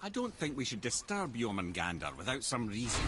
I don't think we should disturb Jormungandr without some reason.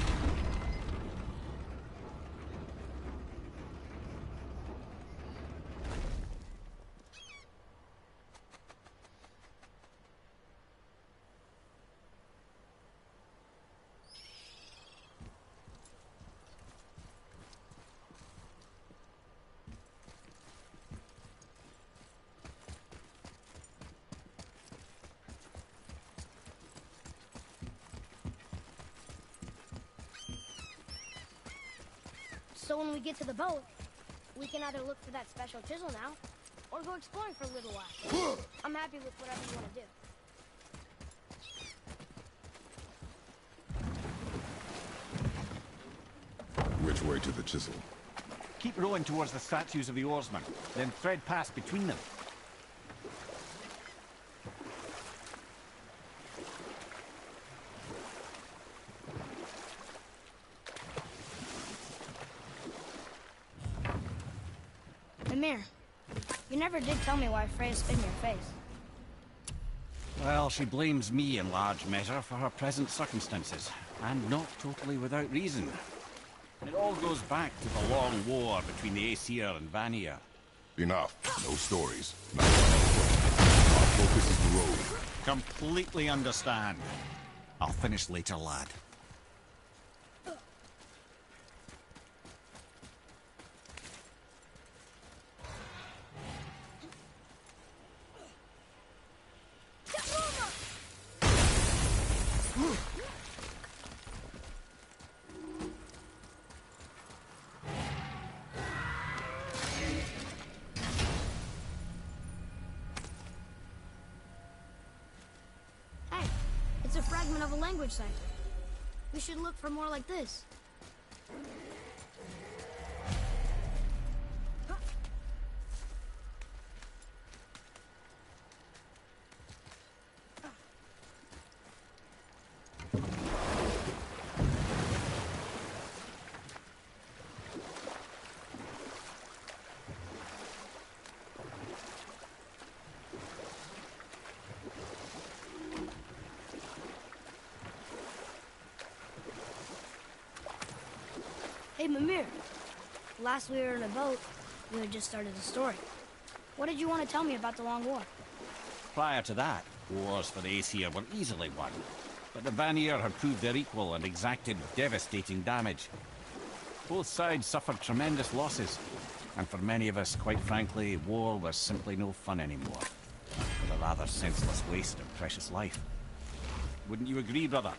So when we get to the boat, we can either look for that special chisel now, or go exploring for a little while. I'm happy with whatever you want to do. Which way to the chisel? Keep rowing towards the statues of the oarsmen, then thread past between them. Mimir, you never did tell me why Freya spit in your face. Well, she blames me in large measure for her present circumstances, and not totally without reason. It all goes back to the long war between the Aesir and Vanir. Enough. No stories. Our focus is the road. Completely understand. I'll finish later, lad. It's a fragment of a language cipher. We should look for more like this. Hey, Mimir. Last we were in a boat, we had just started the story. What did you want to tell me about the Long War? Prior to that, wars for the Aesir were easily won, but the Vanir had proved their equal and exacted devastating damage. Both sides suffered tremendous losses, and for many of us, quite frankly, war was simply no fun anymore. But a rather senseless waste of precious life. Wouldn't you agree, brother?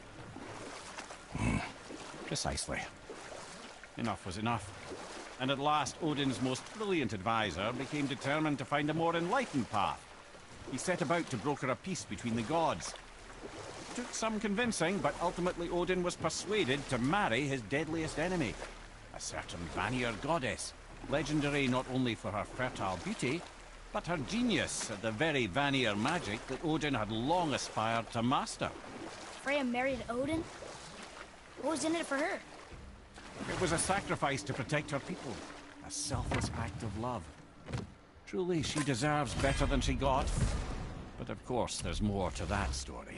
Precisely. Enough was enough. And at last, Odin's most brilliant advisor became determined to find a more enlightened path. He set about to broker a peace between the gods. It took some convincing, but ultimately Odin was persuaded to marry his deadliest enemy, a certain Vanir goddess, legendary not only for her fertile beauty, but her genius at the very Vanir magic that Odin had long aspired to master. Freya married Odin? What was in it for her? It was a sacrifice to protect her people, a selfless act of love. Truly, she deserves better than she got. But of course, there's more to that story.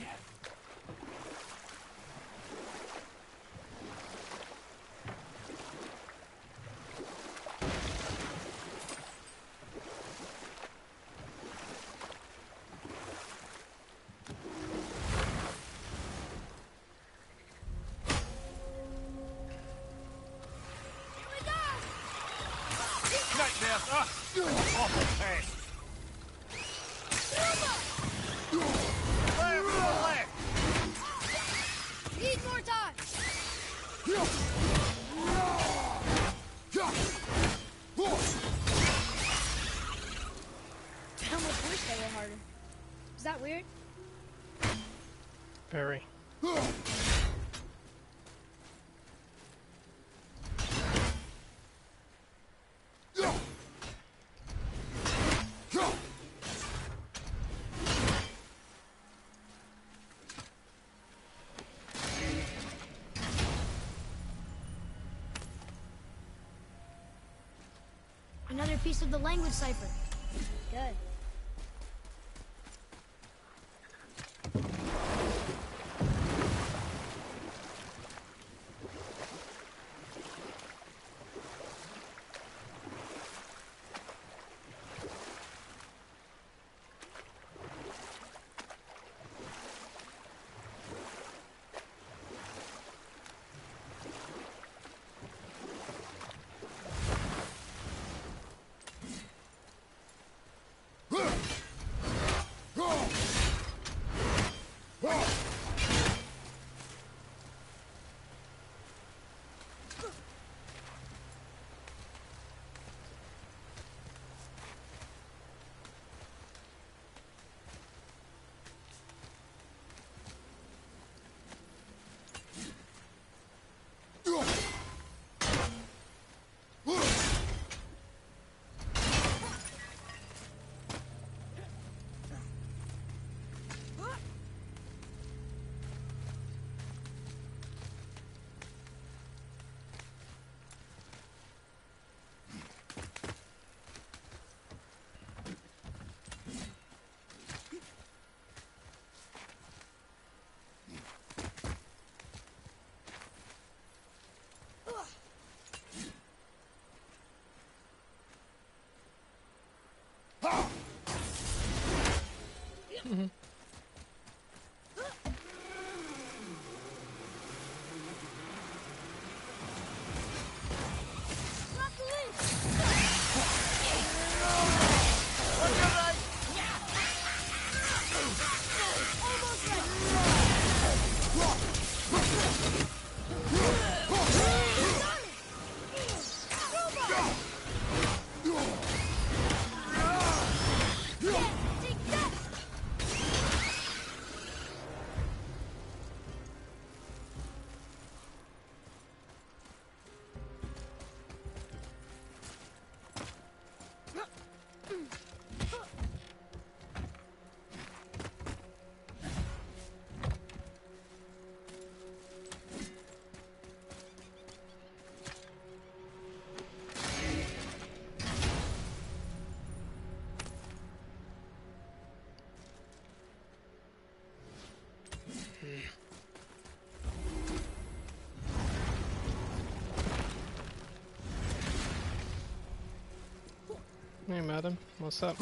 Need more time! I almost wish they were harder. Is that weird? Very. Another piece of the language cipher. Good. Hey, madam. What's up?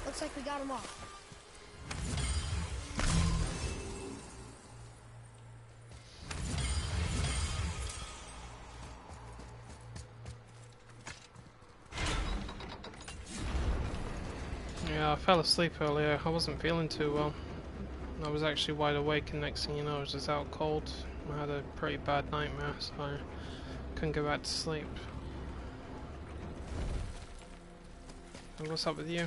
Looks like we got them all. Yeah, I fell asleep earlier. I wasn't feeling too well. I was actually wide awake, and next thing you know, I was just out cold. I had a pretty bad nightmare, so I couldn't go back to sleep. And what's up with you?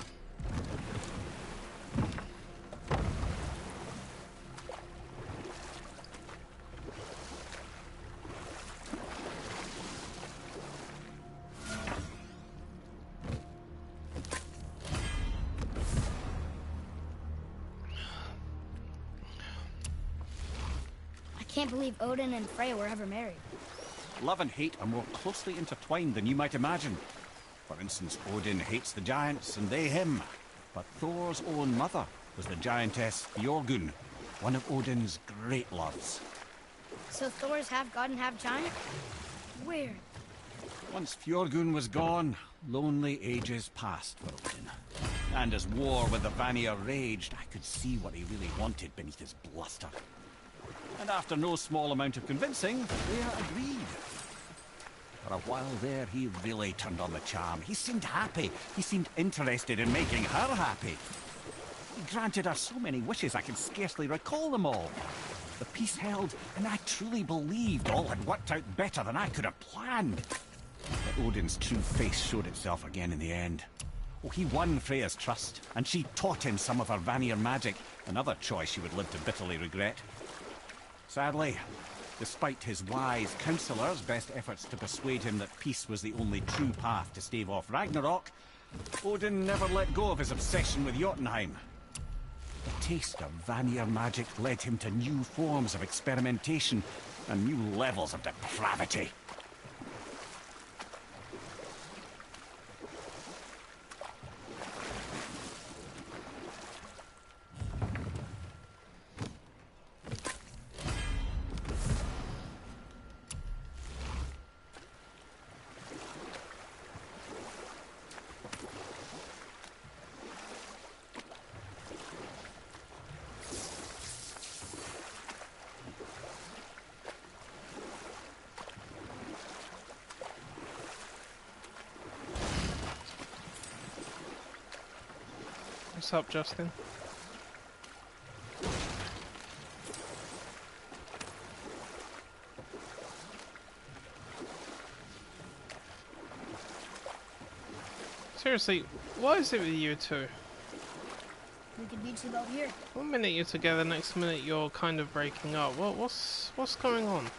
I can't believe Odin and Freya were ever married. Love and hate are more closely intertwined than you might imagine. For instance, Odin hates the giants and they him. But Thor's own mother was the giantess Fjorgun, one of Odin's great loves. So Thor's half god and half giant? Weird. Once Fjorgun was gone, lonely ages passed for Odin. And as war with the Vanir raged, I could see what he really wanted beneath his bluster. And after no small amount of convincing, Freya agreed. For a while there, he really turned on the charm. He seemed happy. He seemed interested in making her happy. He granted her so many wishes I can scarcely recall them all. The peace held, and I truly believed all had worked out better than I could have planned. But Odin's true face showed itself again in the end. Oh, he won Freya's trust, and she taught him some of her Vanir magic, another choice she would live to bitterly regret. Sadly, despite his wise counsellors' best efforts to persuade him that peace was the only true path to stave off Ragnarok, Odin never let go of his obsession with Jotunheim. The taste of Vanir magic led him to new forms of experimentation and new levels of depravity. What's up, Justin? Seriously, what is it with you two? We could beach the boat here. One minute you're together, next minute you're kind of breaking up. What's going on?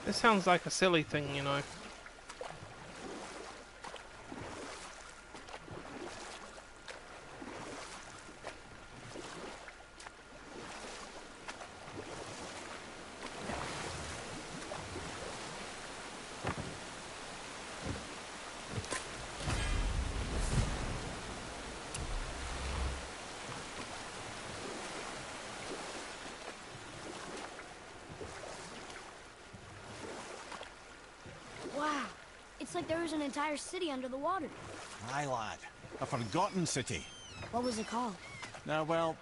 This sounds like a silly thing, you know. Wow. It's like there was an entire city under the water. Aye, lad. A forgotten city. What was it called? Well,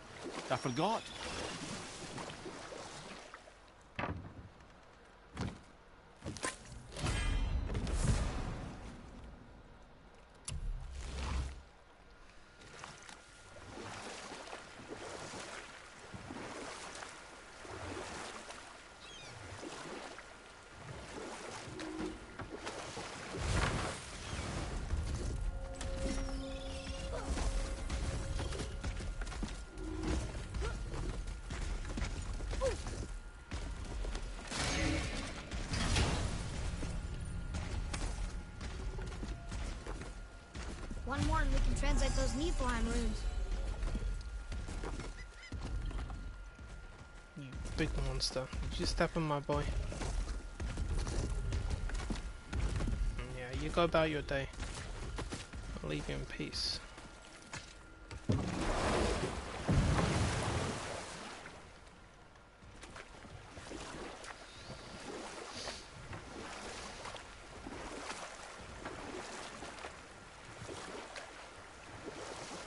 I forgot. One more and we can translate those Niflheim runes. You big monster. Did you step on my boy? Yeah, you go about your day. I'll leave you in peace.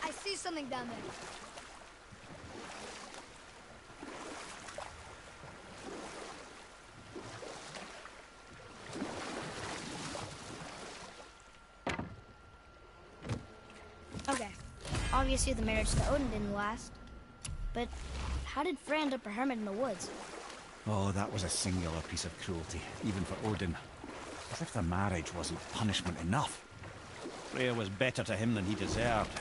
I see something down there. Okay, obviously the marriage to Odin didn't last. But how did Frey end up a hermit in the woods? Oh, that was a singular piece of cruelty, even for Odin. As if the marriage wasn't punishment enough. Freya was better to him than he deserved.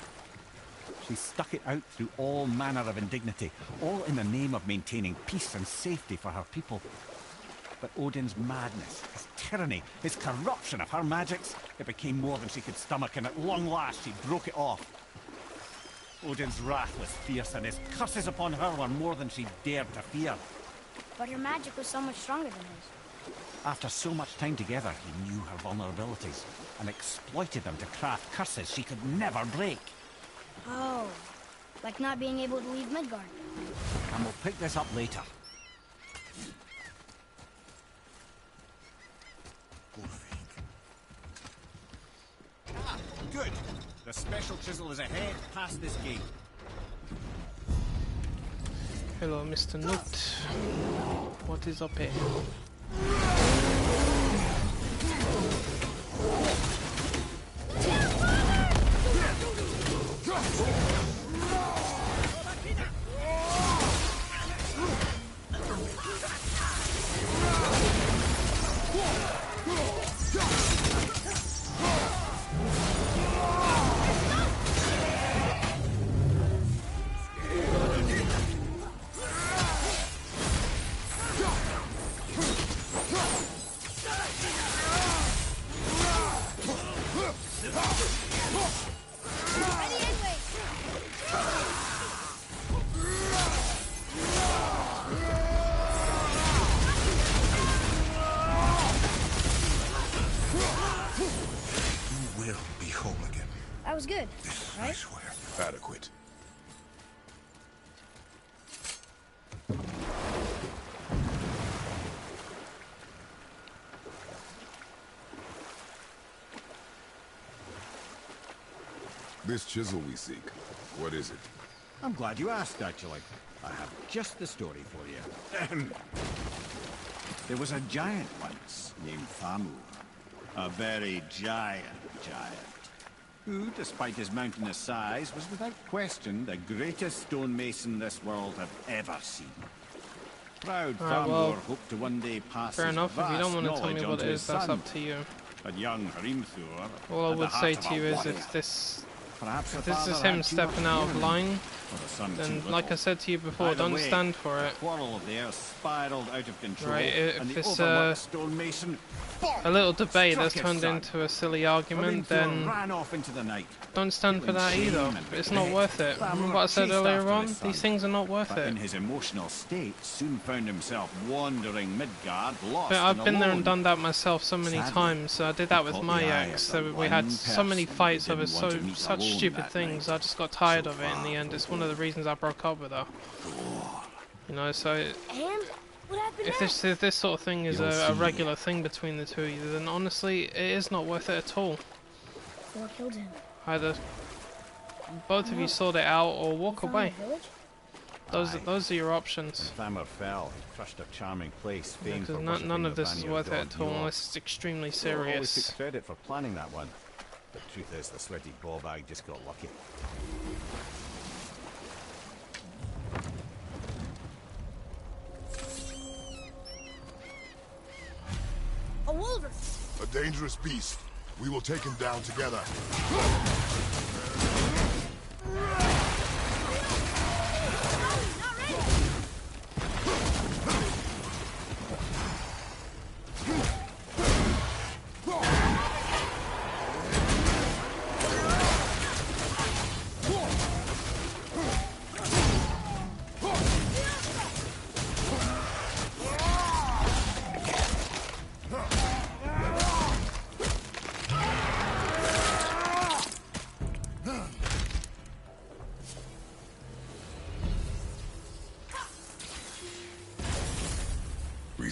She stuck it out through all manner of indignity, all in the name of maintaining peace and safety for her people. But Odin's madness, his tyranny, his corruption of her magics, it became more than she could stomach, and at long last she broke it off. Odin's wrath was fierce, and his curses upon her were more than she dared to fear. But her magic was so much stronger than his. After so much time together, he knew her vulnerabilities, and exploited them to craft curses she could never break. Oh, like not being able to leave Midgard. And we'll pick this up later. Ah, good. The special chisel is ahead, past this gate. Hello, Mr. Newt. What is up here? That was good, I right? swear. Adequate. This chisel we seek, what is it? I'm glad you asked, actually. I have just the story for you. There was a giant once, named Thamur. A very giant, who, despite his mountainous size, was without question the greatest stonemason this world had ever seen. Proud Thamur well, hoped to one day pass Fair his enough, if you don't vast want to tell knowledge me what onto it his is, that's son. up to you. But young Hrimthur, All I had the would heart say of to a you is warrior. if this Perhaps the is father him had too stepping much out of feeling, line, or the son too then little. like I said to you before, Either don't way, stand for it. the quarrel of theirs spiraled out of control, Right, and if the it's overworked stonemason a little debate struck that's his turned son. into a silly argument, Hrimthur then ran off into the night. don't stand for that Feeling either. shame and It's not regret, worth it. Thamur Remember what I said chased earlier after on? his son. These things are not worth But in it. his emotional state, soon found himself wandering Midgard, lost But I've and been there alone. and done that myself so many Sadly, times. I did that with caught my the eye ex. of the So we had one so many person fights he over didn't want to meet such alone stupid that things. night. I just got tired So of it in the far end. It's from one of the reasons I broke up with her. You know, so And what happened if next? this sort of thing is You'll a see. regular thing between the two of you, then honestly, it is not worth it at all. What killed him? Either both of you sort it out or walk Found away. the village? Those are your options. Thamur fell, he crushed a charming place, famed for Because worshipping none of the this is Vanir worth it god at all Njord. unless it's extremely Well, always took serious. credit for planning that one. The truth is, the sweaty ball bag just got lucky. A wolverine! A dangerous beast. We will take him down together. Not ready!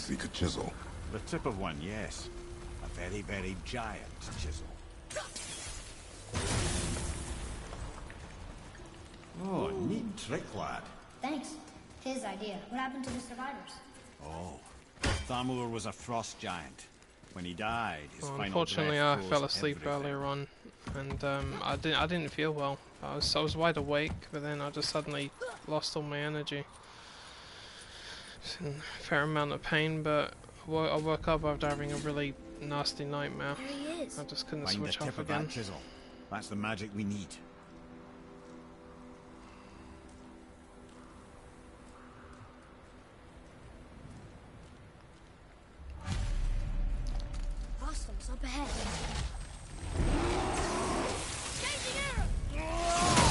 seek a chisel. The tip of one, yes. A very, very giant chisel. Oh, neat trick, lad. Thanks. His idea. What happened to the survivors? Oh, Thamur was a frost giant. When he died, his Well, final unfortunately, I breath fell froze asleep everything. earlier on, and I didn't feel well. I was wide awake, but then I just suddenly lost all my energy. It's in a fair amount of pain, but I woke up after having a really nasty nightmare. There he is. I just couldn't Find the switch tip off of again. that chisel. That's the magic we need. Awesome. It's up ahead. Changing arrow!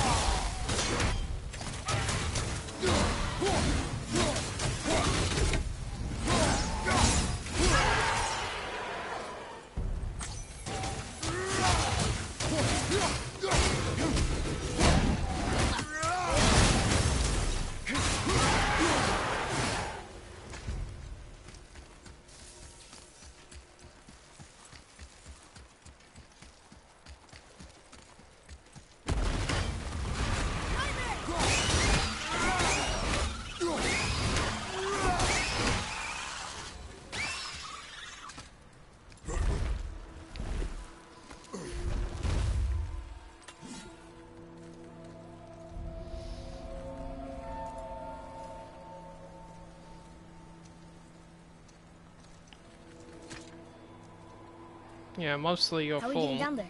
Yeah, mostly your How are we getting fault. down there?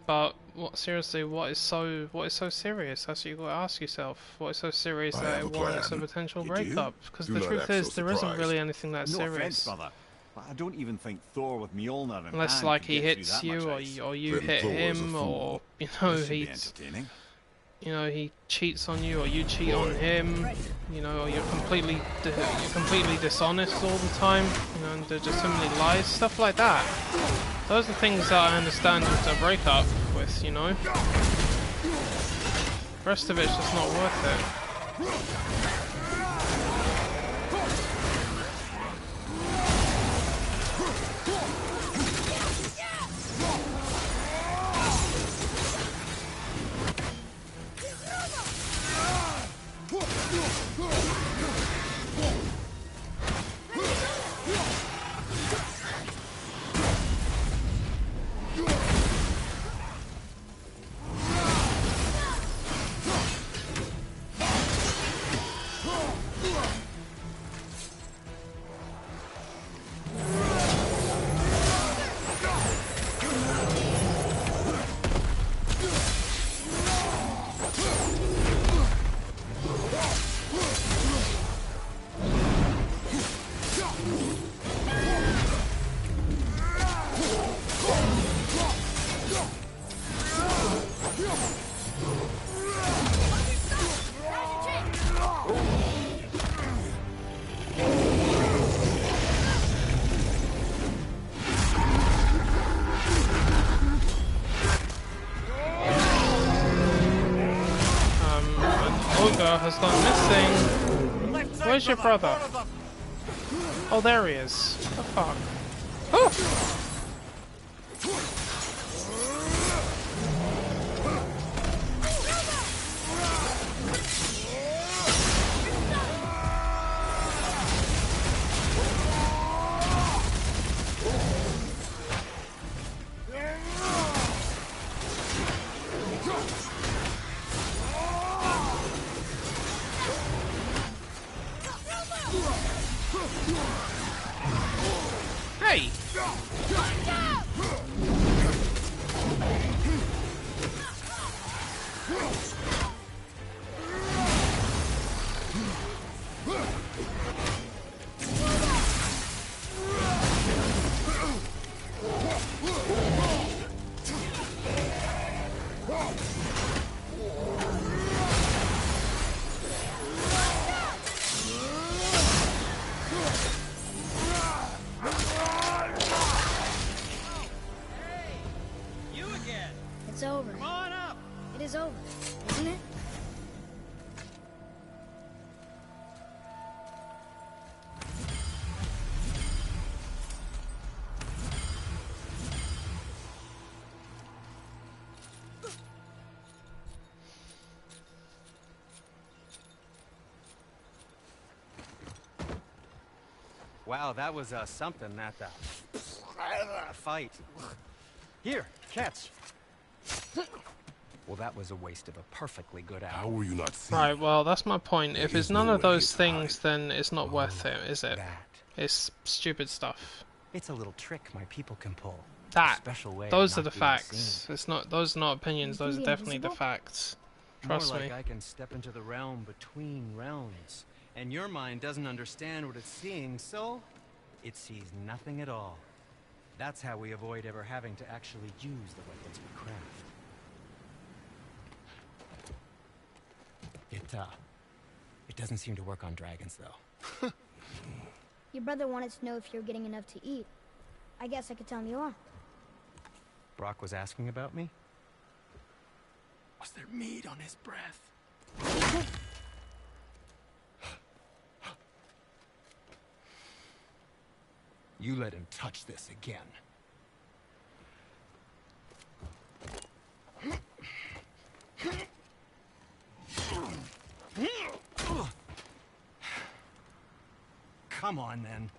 But seriously, what is so serious? That's what you got to ask yourself. What is so serious I that have it a warrants a plan. potential You do? breakup? Because Do the not truth act is, so there isn't surprised. really anything that No serious. offense, brother, but I don't even think Thor with Mjolnir in Unless hand like could he get through hits that you, much or ice. you Then hit Thor is a him, fool. or This should be entertaining. he cheats on you, or you cheat Boy. on him. You know, or you're completely dishonest all the time. You know, and there's just so many lies, stuff like that. Those are things that I understand with a breakup with. You know, the rest of it's just not worth it. Has gone missing. Where's your brother? Oh, there he is. The fuck? Oh! Hey! It's over. Come on up! It is over, isn't it? Wow, that was something, that fight. Here, catch. Well, that was a waste of a perfectly good How apple. were you not seeing? Right, well, that's my point. If There it's is none no of way those to things, hide. then it's not worth it, is it? That. It's stupid stuff. It's a little trick my people can pull. That. Special way of Those are not the being facts. seen. It's not. Those are not opinions. You Those can are be definitely the invisible? facts. Trust More me. like I can step into the realm between realms. And your mind doesn't understand what it's seeing, so it sees nothing at all. That's how we avoid ever having to actually use the weapons we craft. It doesn't seem to work on dragons, though. Your brother wanted to know if you're getting enough to eat. I guess I could tell him you are. Brock was asking about me? Was there meat on his breath? You let him touch this again. Come on, then.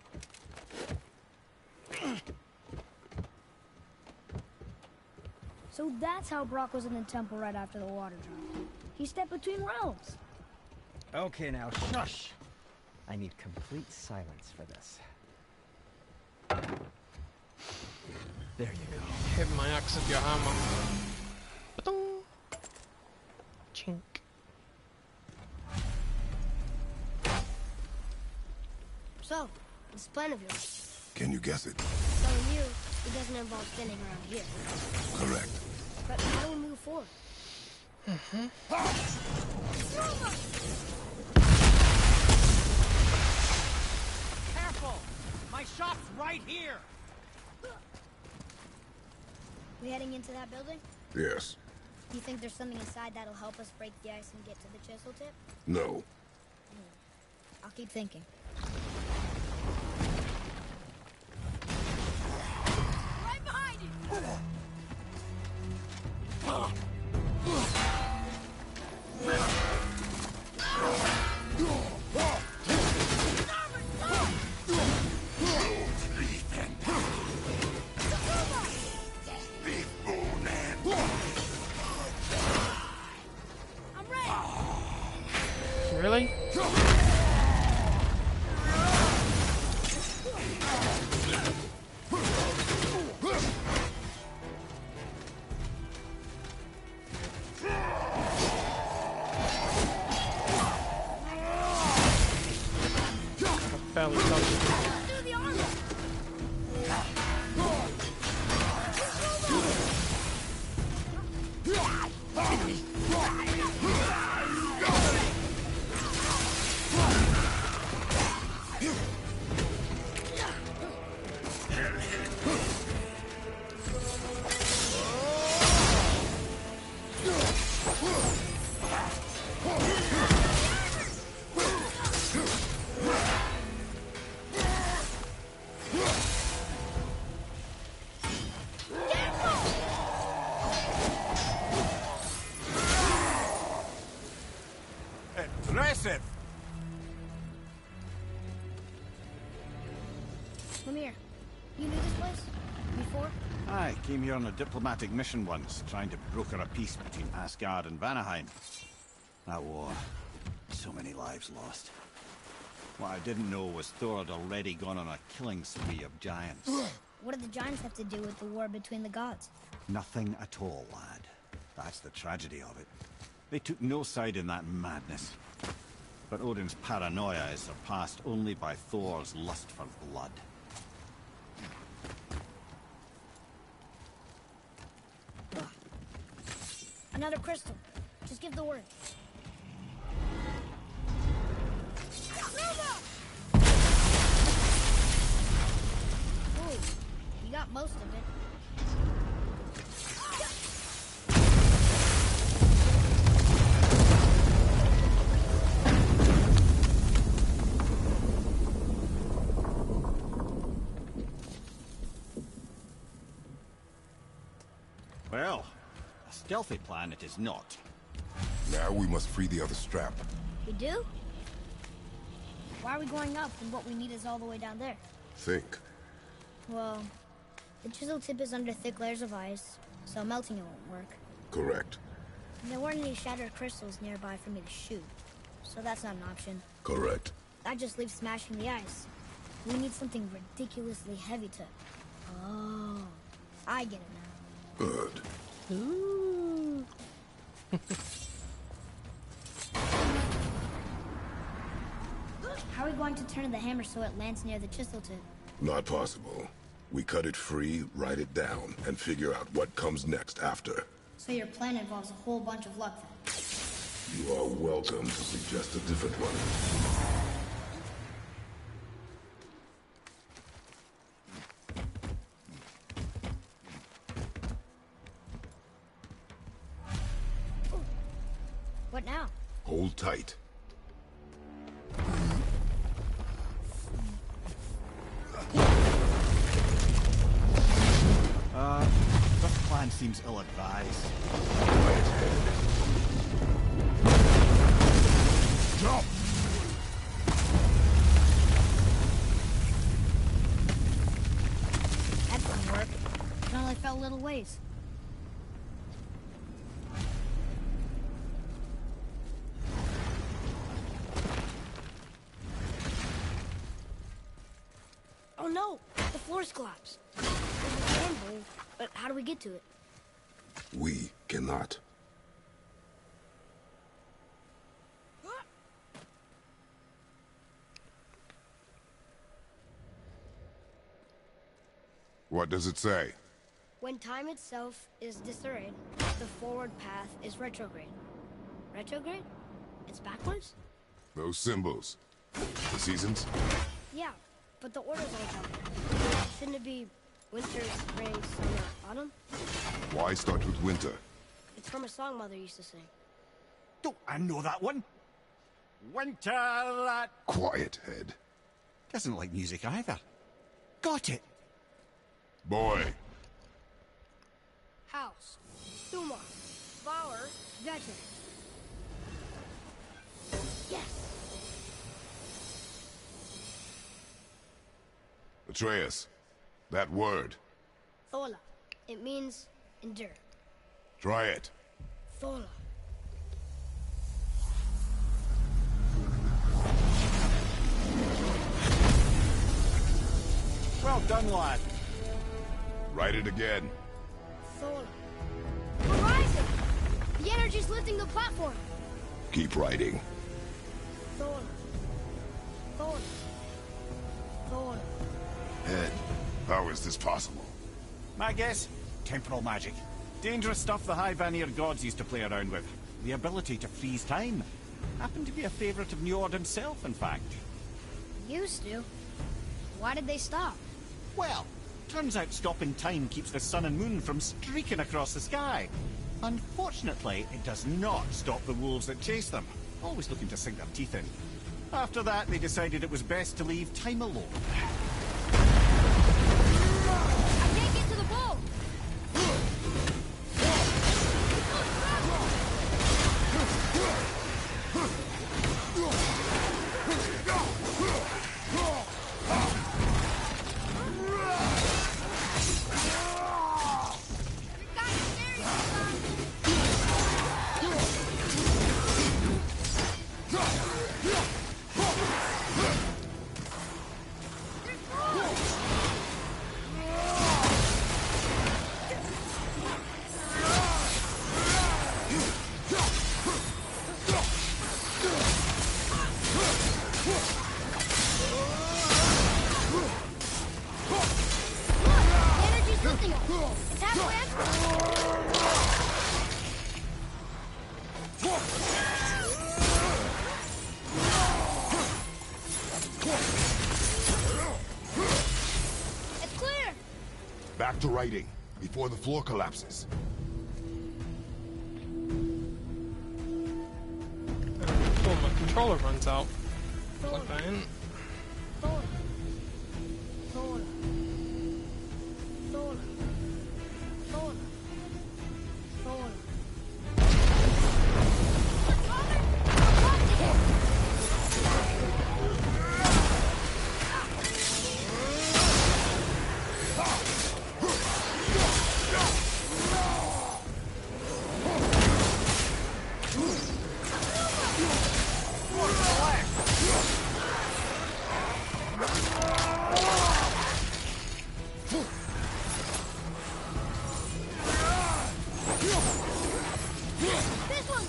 So that's how Brock was in the temple right after the water dropped. He stepped between realms. Okay, now shush. I need complete silence for this. There you go. Hit my axe with your hammer. Ba-dong. Chink. So, this plan of yours. Can you guess it? Telling you, it doesn't involve standing around here. Correct. But how do we move forward? Careful! My shop's right here! We heading into that building? Yes. Do you think there's something inside that'll help us break the ice and get to the chisel tip? No. I'll keep thinking. Right behind you! I'm ready! Really? Barely touched it. Do the armor! Impressive! Come here. You knew this place? Before? I came here on a diplomatic mission once, trying to broker a peace between Asgard and Vanaheim. That war. So many lives lost. What I didn't know was Thor had already gone on a killing spree of giants. What do the giants have to do with the war between the gods? Nothing at all, lad. That's the tragedy of it. They took no side in that madness. But Odin's paranoia is surpassed only by Thor's lust for blood. Another crystal. Just give the word. Ooh, you got most of it. Well, a stealthy plan it is not. Now we must free the other strap. We do? Why are we going up when what we need is all the way down there? Think. Well, the chisel tip is under thick layers of ice, so melting it won't work. Correct. And there weren't any shattered crystals nearby for me to shoot, so that's not an option. Correct. That just leaves smashing the ice. We need something ridiculously heavy to... Oh, I get it now. Good. Ooh. How are we going to turn the hammer so it lands near the chisel tip? Not possible. We cut it free, write it down, and figure out what comes next after. So your plan involves a whole bunch of luck then? You are welcome to suggest a different one. What now? Hold tight. This plan seems ill-advised. Right head. Jump! That didn't work. It only fell a little ways. Oh no! The floor's collapsed. There's a handhold, but how do we get to it? We cannot. What does it say? When time itself is disarrayed, the forward path is retrograde. Retrograde? It's backwards? Those symbols. The seasons? Yeah, but the order's all wrong. Shouldn't it be winter, spring, summer, autumn? Why start with winter? It's from a song Mother used to sing. Don't I know that one? Winter that... Quiet, head. Doesn't like music either. Got it. Boy. House, Suma, flower, vegetation. Yes! Atreus. That word. Thola. It means endure. Try it. Thola. Well done, lad. Write it again. Thola. We're rising! The energy's lifting the platform! Keep writing. Thola. Thola. Thola. Head. How is this possible? My guess? Temporal magic. Dangerous stuff the High Vanir gods used to play around with. The ability to freeze time. Happened to be a favourite of Njord himself, in fact. Used to. Why did they stop? Well, turns out stopping time keeps the sun and moon from streaking across the sky. Unfortunately, it does not stop the wolves that chase them, always looking to sink their teeth in. After that, they decided it was best to leave time alone. I can't get to the boat! Back to writing, before the floor collapses. Before my controller runs out. Plug that in. Thola. Thola. Thola. Thola. Thola. Father! This one!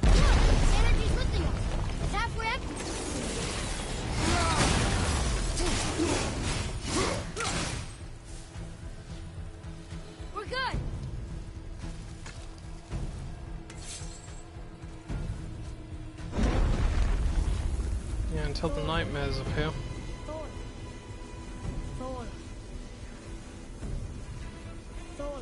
Energy's lifting us. It's halfway empty. We're good. Yeah, until the nightmares appear. Thor. Thor. Thor.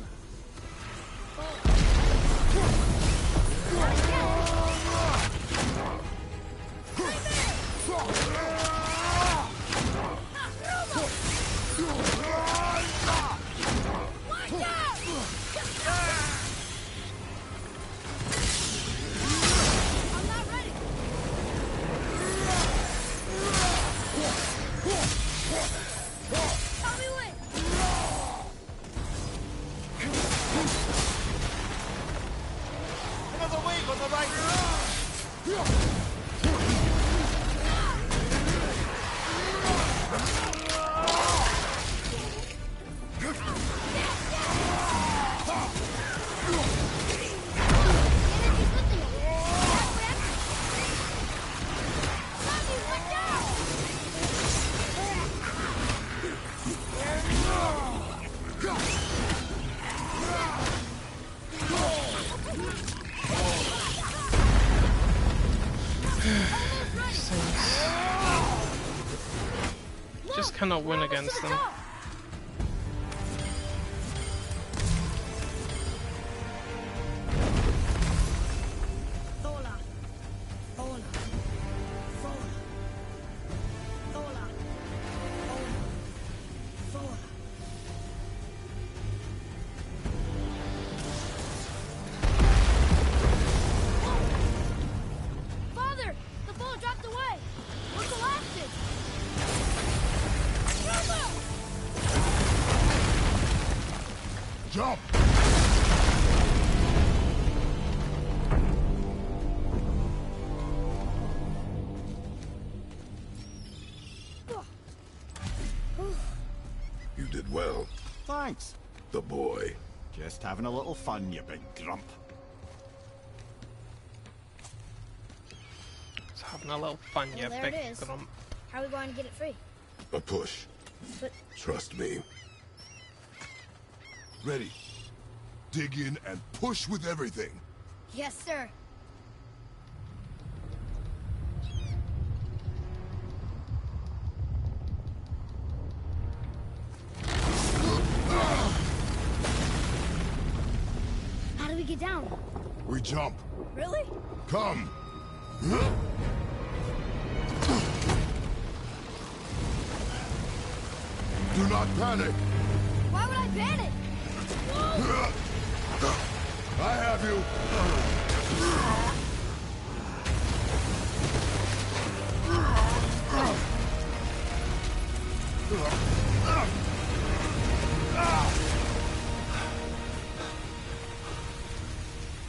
I'm not ready. Help me win. Another wave on the right! Energy's lifting us. Halfway empty. Zombies, look down. These things. Just cannot win against them. Thola. Thola. Thola. Thola. Thola. Father! The ball dropped away! We're collapsing! Jump! You did well. Thanks. The boy. Just having a little fun, you big grump. Just having a little fun, Well, you there big it is. grump. How are we going to get it free? A push. But Trust me. Ready. Dig in and push with everything. yes, sir. How do we get down? We jump. Really? Come. Do not panic. Why would I panic? I have you.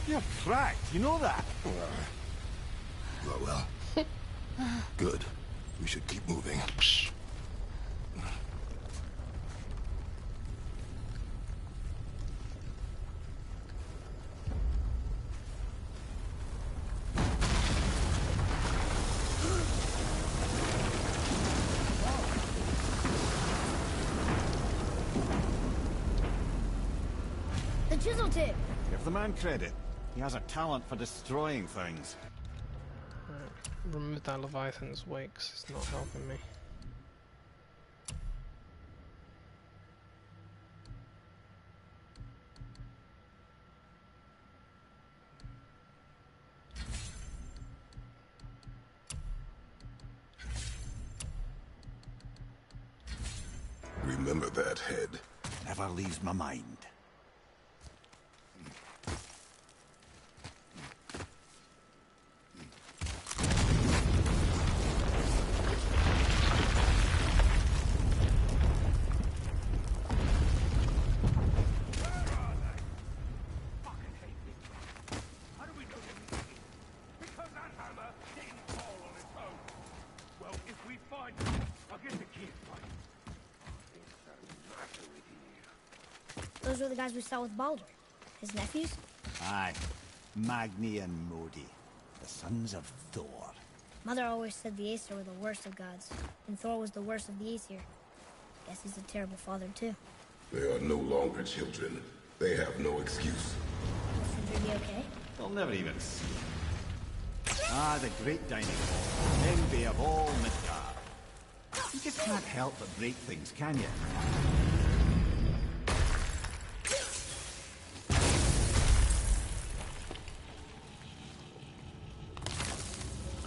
You're cracked, you know that? Well. Good. We should keep moving. The chisel tip. Give the man credit. He has a talent for destroying things. Remove that Leviathan's wakes. It's not helping me. Remember that head. Never leaves my mind. Those were the guys we saw with Baldur. His nephews? Aye. Magni and Modi, the sons of Thor. Mother always said the Aesir were the worst of gods, and Thor was the worst of the Aesir. Guess he's a terrible father, too. They are no longer children. They have no excuse. Will Sindri be okay? They'll never even see it. Ah, the great dining hall. Envy of all Midgard. You just can't help but break things, can you?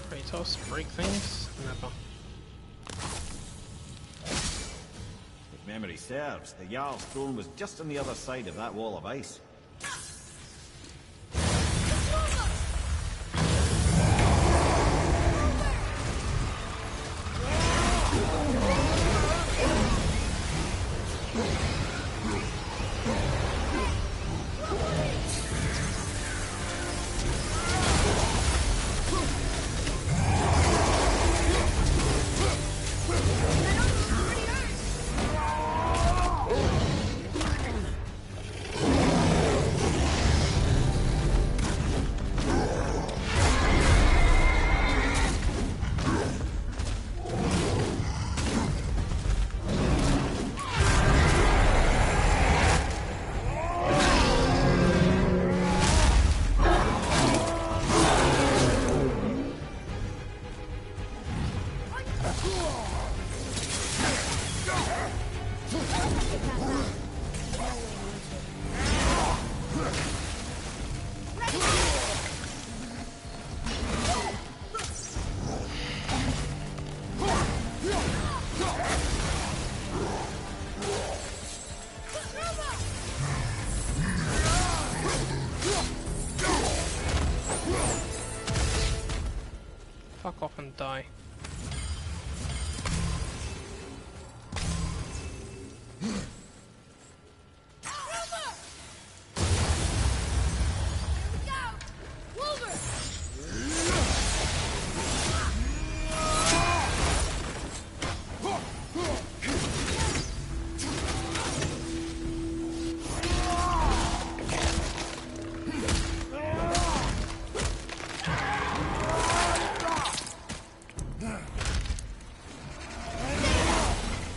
Kratos, break things? Never. If memory serves, the Jarl's throne was just on the other side of that wall of ice. Fuck off and die.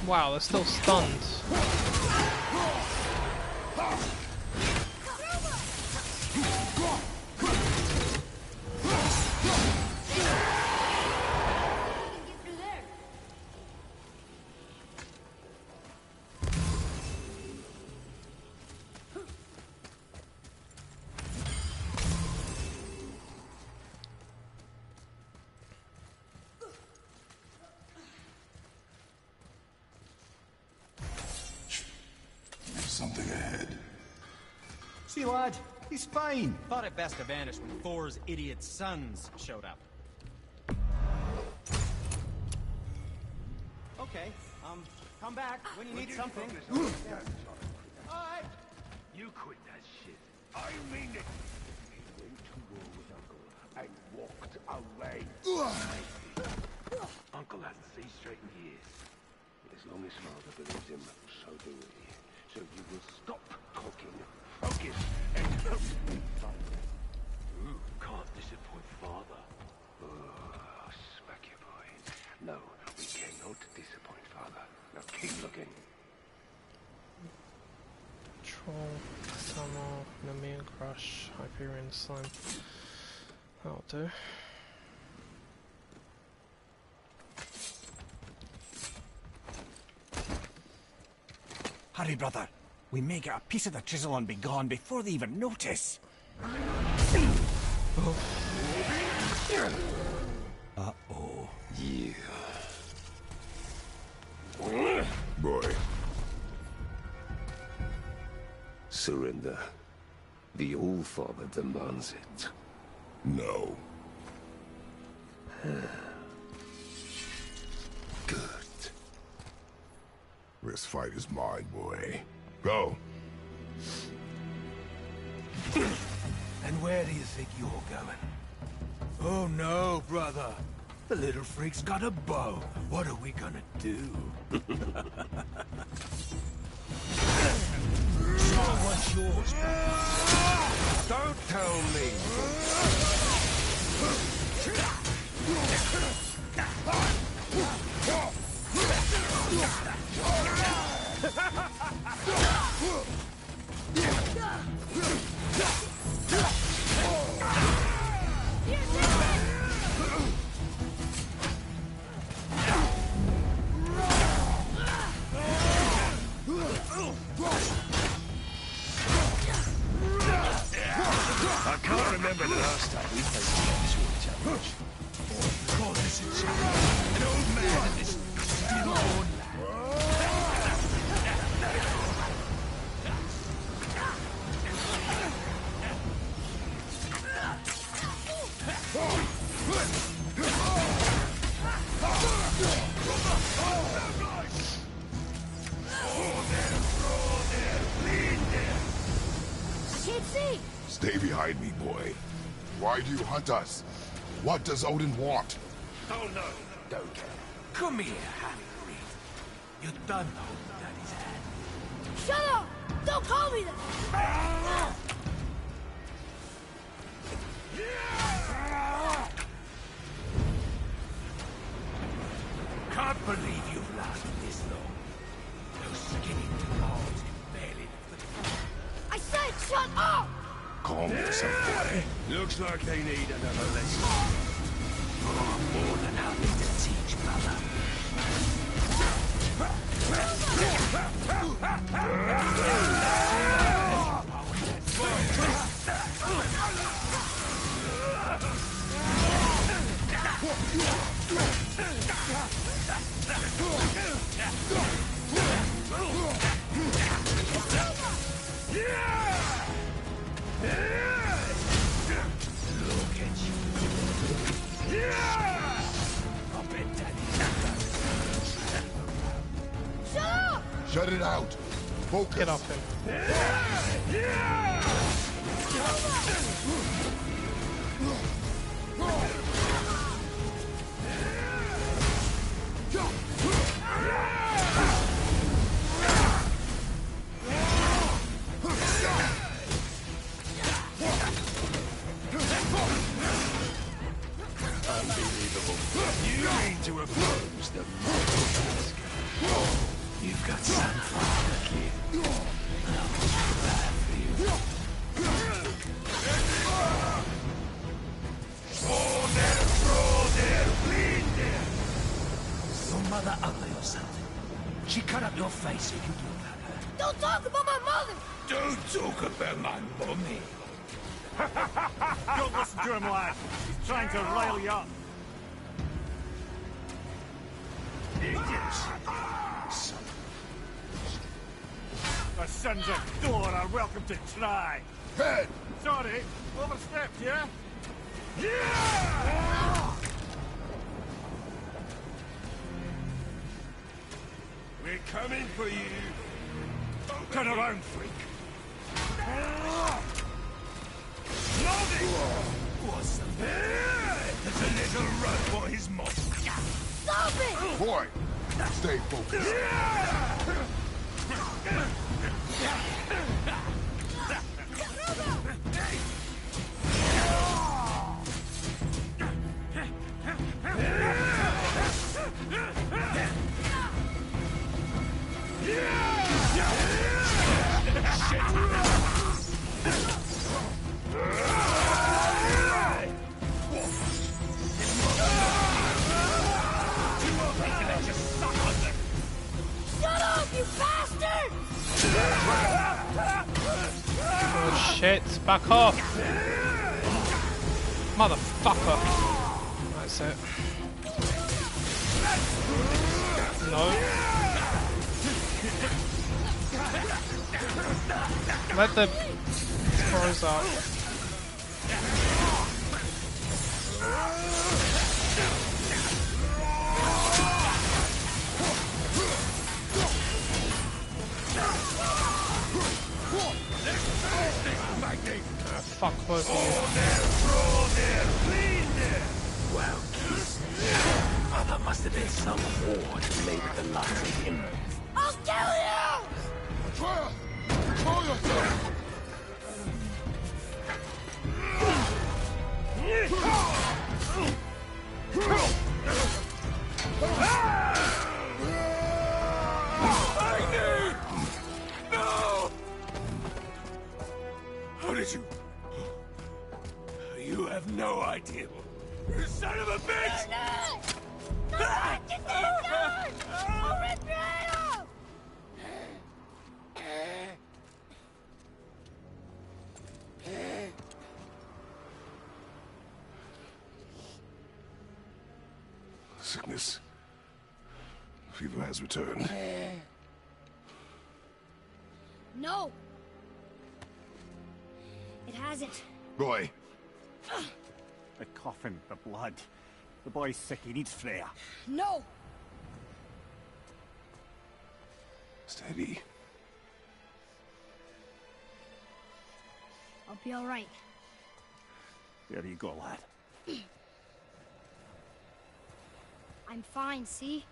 Wow, they're still stunned. Something ahead. See, lad, he's fine. Thought it best to vanish when Thor's idiot sons showed up. Okay, come back when you need something. Alright. You quit that shit. I mean it. He went to war with Uncle and walked away. Uncle hasn't seen straight in years. As long as Father believes him, so do we. So you will stop talking, focus, and help me, Father. You can't disappoint Father. Oh, smack you, boy. No, we cannot disappoint Father. Now keep looking. Troll, Summer, Nemean Crush, Hyperion Slime. That'll do. Hurry, brother. We may get a piece of the chisel and be gone before they even notice. Uh-oh. Yeah. Boy. Surrender. The All-Father demands it. No. Good. This fight is mine, boy. Go. And where do you think you're going? Oh no, brother. The little freak's got a bow. What are we gonna do? yours, brother. Don't tell me. I can't remember the last time we played games with each other. Oh, God, this is an old man and this stillborn I can't see. Stay behind me, boy. Why do you hunt us? What does Odin want? Oh no, don't care. Come here, Harry. You done hold Daddy's hand. Shut up! Don't call me that! Can't believe you've lasted this long. Those skinny claws can barely lift the floor. I said shut up! Calm yourself, boy. Looks like they need another lesson. Oh, more than happy to teach, brother. Shut it out. Focus. Get off him. Unbelievable. You mean to oppose the task? You've got some father, kid. I almost feel bad for you. Throw there, bleed there. Your mother ugly or something? She cut up your face, you can do about her. Don't talk about my mother! Don't talk about my mommy. Don't listen to him, lad. He's trying to rile you up. Idiots. The sons of Thor are welcome to try. Head! Sorry, overstepped, yeah? Yeah! We're coming for you. Turn around, freak. Nothing! What's the matter? There's a little run for his mom. Stop it! Boy, stay focused. Shut up, you bastard! Oh shit, back off! Motherfucker! That's it. No. Let the throws out. Fuck both of you. Well, kiss. Mother must have been some whore to lay with the likes of him. I'll kill you! Atreus! Control yourself! have no idea. You son of a bitch! Sickness. Fever has returned. No! It hasn't. Roy, The coughing, the blood. The boy's sick, he needs Freya. No! steady. I'll be alright. There you go, lad. I'm fine, see?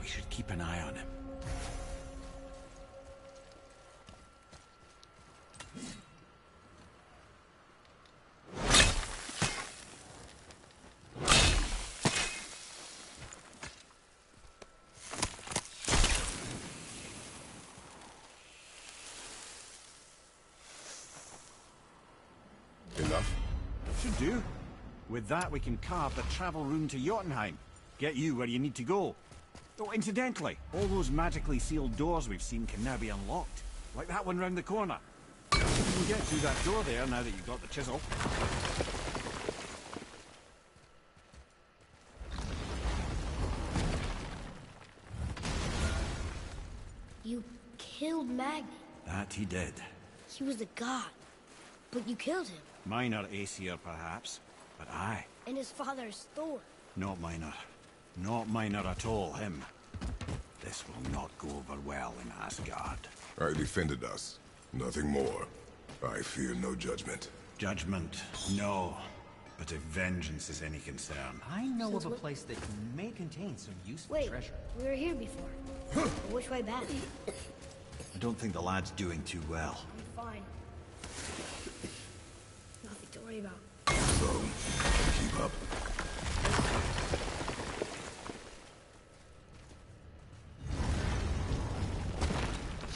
We should keep an eye on him. Enough? Should do. With that, we can carve the travel rune to Jotunheim. Get you where you need to go. Oh, incidentally, all those magically sealed doors we've seen can now be unlocked. Like that one round the corner. You can get through that door there now that you've got the chisel. You killed Magni. That he did. He was a god. But you killed him. Minor Aesir, perhaps, but I. And his father's Thor. Not minor. Not minor at all, him. This will not go over well in Asgard. I defended us. Nothing more. I fear no judgment. Judgment, no. But if vengeance is any concern. I know Since of a when- place that may contain some useful Wait, treasure. we were here before. Which way back? I don't think the lad's doing too well. I'm fine. Nothing to worry about. So, keep up.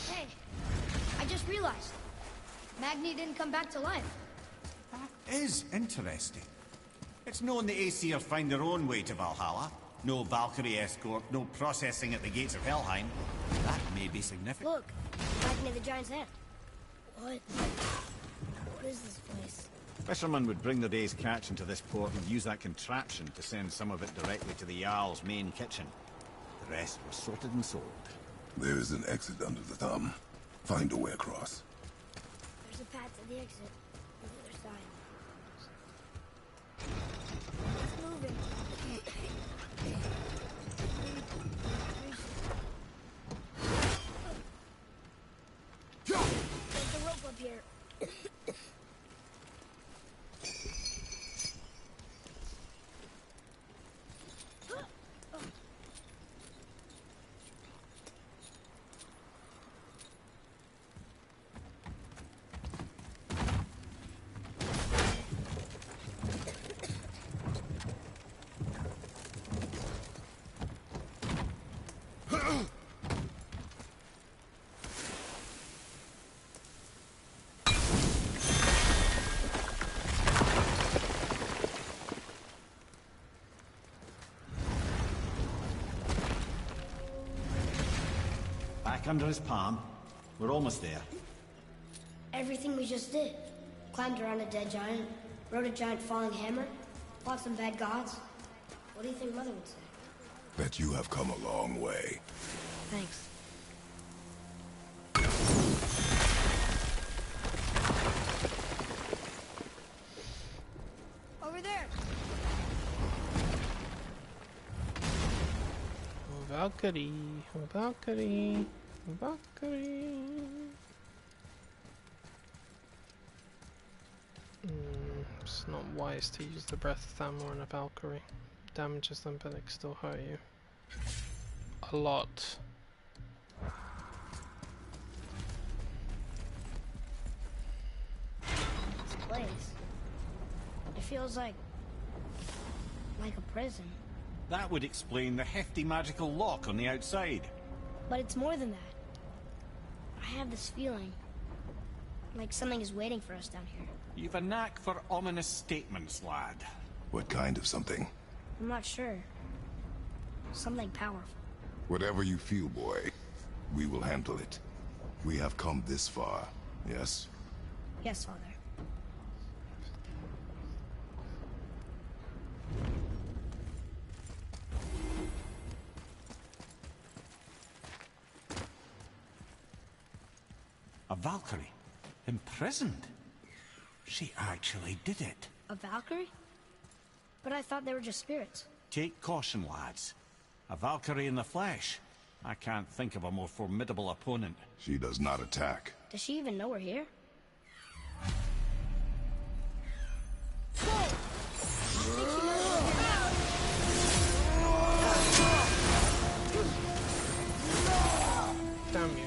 Hey, I just realized. Magni didn't come back to life. That is interesting. It's known the Aesir find their own way to Valhalla. No Valkyrie escort, no processing at the gates of Helheim. That may be significant. Look, Magni the Giant's hand. What? What is this place? Fishermen would bring their day's catch into this port and use that contraption to send some of it directly to the Jarl's main kitchen. The rest was sorted and sold. There is an exit under the thumb. Find a way across. There's a path to the exit on the other side. It's moving. There's the rope up here. Back under his palm. We're almost there. Everything we just did. Climbed around a dead giant, rode a giant falling hammer, fought some bad gods. What do you think Mother would say? That you have come a long way. Thanks. Over there! Oh, Valkyrie, oh, Valkyrie, oh, Valkyrie. It's not wise to use the breath of Thamor on a Valkyrie. Damages them, but it can still hurt you. A lot. This place. It feels like a prison. That would explain the hefty magical lock on the outside. But it's more than that. I have this feeling. Like something is waiting for us down here. You've a knack for ominous statements, lad. What kind of something? I'm not sure. Something powerful. Whatever you feel, boy, we will handle it. We have come this far, yes? Yes, Father. A Valkyrie? Imprisoned? She actually did it. A Valkyrie? But I thought they were just spirits. Take caution, lads. A Valkyrie in the flesh. I can't think of a more formidable opponent. She does not attack. Does she even know we're here? Damn you.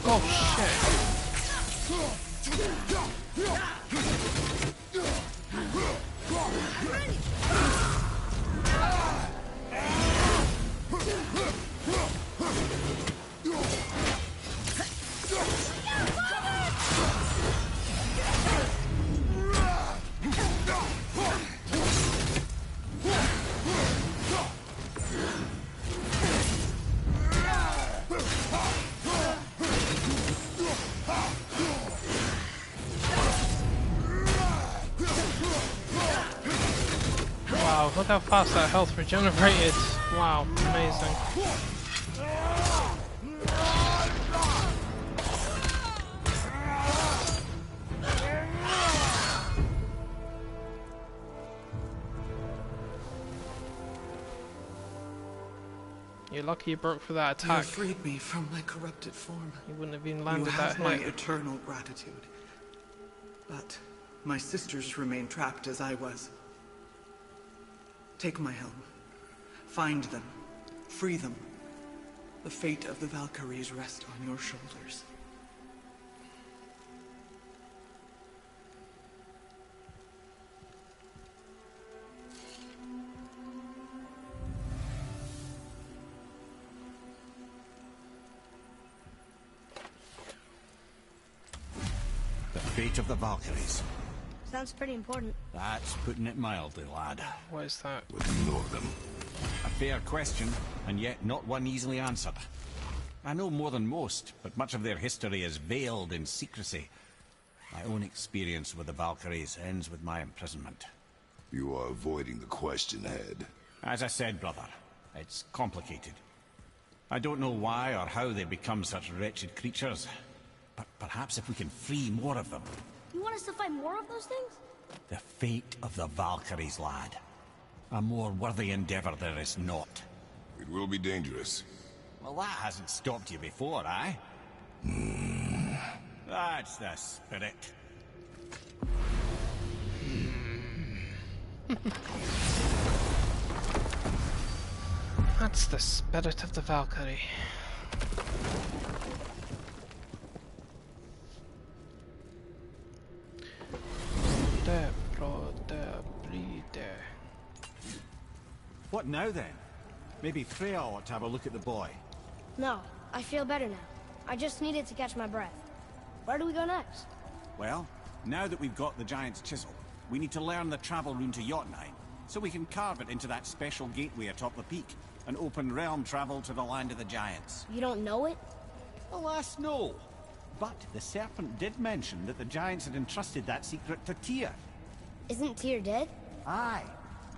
Oh wow, look how fast that health regenerated. Wow, amazing. You're lucky you broke for that You attack. freed me from my corrupted form. You wouldn't have been You landed that have my hit. eternal gratitude. But my sisters remain trapped as I was. Take my helm. Find them. Free them. The fate of the Valkyries rests on your shoulders. The fate of the Valkyries. Sounds pretty important. That's putting it mildly, lad. What is that? What do you know of them? A fair question, and yet not one easily answered. I know more than most, but much of their history is veiled in secrecy. My own experience with the Valkyries ends with my imprisonment. You are avoiding the question, Head. As I said, brother, it's complicated. I don't know why or how they become such wretched creatures, but perhaps if we can free more of them. You want us to fight more of those things? The fate of the Valkyries, lad. A more worthy endeavor there is not. It will be dangerous. Well, that hasn't stopped you before, eh? That's the spirit. That's the spirit of the Valkyrie. What now then? Maybe Freya ought to have a look at the boy. No, I feel better now. I just needed to catch my breath. Where do we go next? Well, now that we've got the giant's chisel, we need to learn the travel rune to Jotunheim, so we can carve it into that special gateway atop the peak, an open realm travel to the land of the giants. You don't know it? Alas, no. But the serpent did mention that the giants had entrusted that secret to Tyr. Isn't Tyr dead? Aye,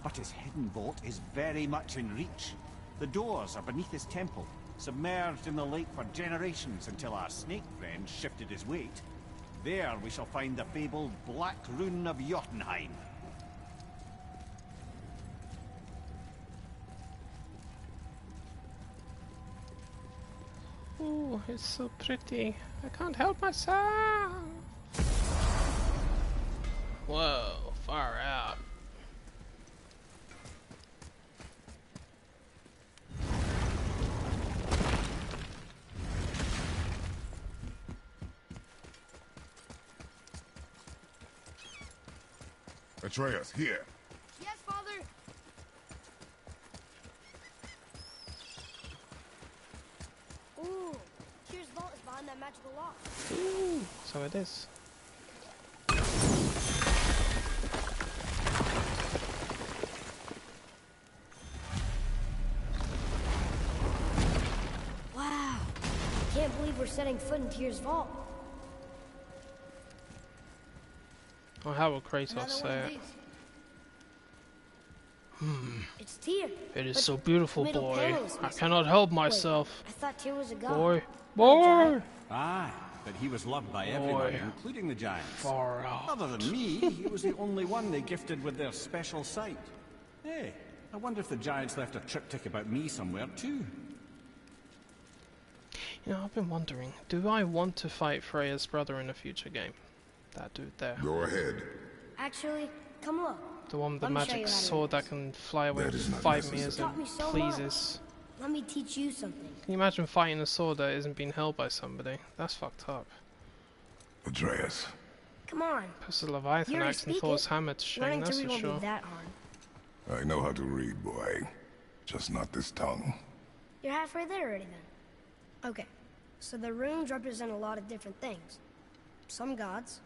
but his hidden vault is very much in reach. The doors are beneath his temple, submerged in the lake for generations until our snake friend shifted his weight. There we shall find the fabled Black Rune of Jotunheim. Ooh, it's so pretty. I can't help myself. Whoa, far out. Atreus, here. Yes, Father. Ooh, Tyr's vault is behind that magical lock. Ooh, so it is. Wow. Can't believe we're setting foot in Tyr's vault. Or how will Kratos Another one say of it? these. It's Tyr. It is But so beautiful, the middle boy. panel is I missing. cannot help Wait, myself. I thought Tyr was a god. Boy. Not a Boy! giant. Aye, but he was loved by everyone, including the giants. Far out. Other than me, he was the only one they gifted with their special sight. Hey, I wonder if the giants left a triptych about me somewhere too. You know, I've been wondering, do I want to fight Freya's brother in a future game? That dude there. Go ahead. Actually, come look. The one with the Let me show magic you how to sword do that can fly away That and is not fight me necessary. as Taught me it so pleases. Let me teach you something. Can you imagine fighting a sword that isn't being held by somebody? That's fucked up. Atreus. Come on. Puts the Leviathan You already axe and speak Thor's it. hammer to shame, Learning to that's read for won't sure. be that hard. I know how to read, boy. Just not this tongue. You're halfway there already then. Okay, so the runes represent a lot of different things. Some gods,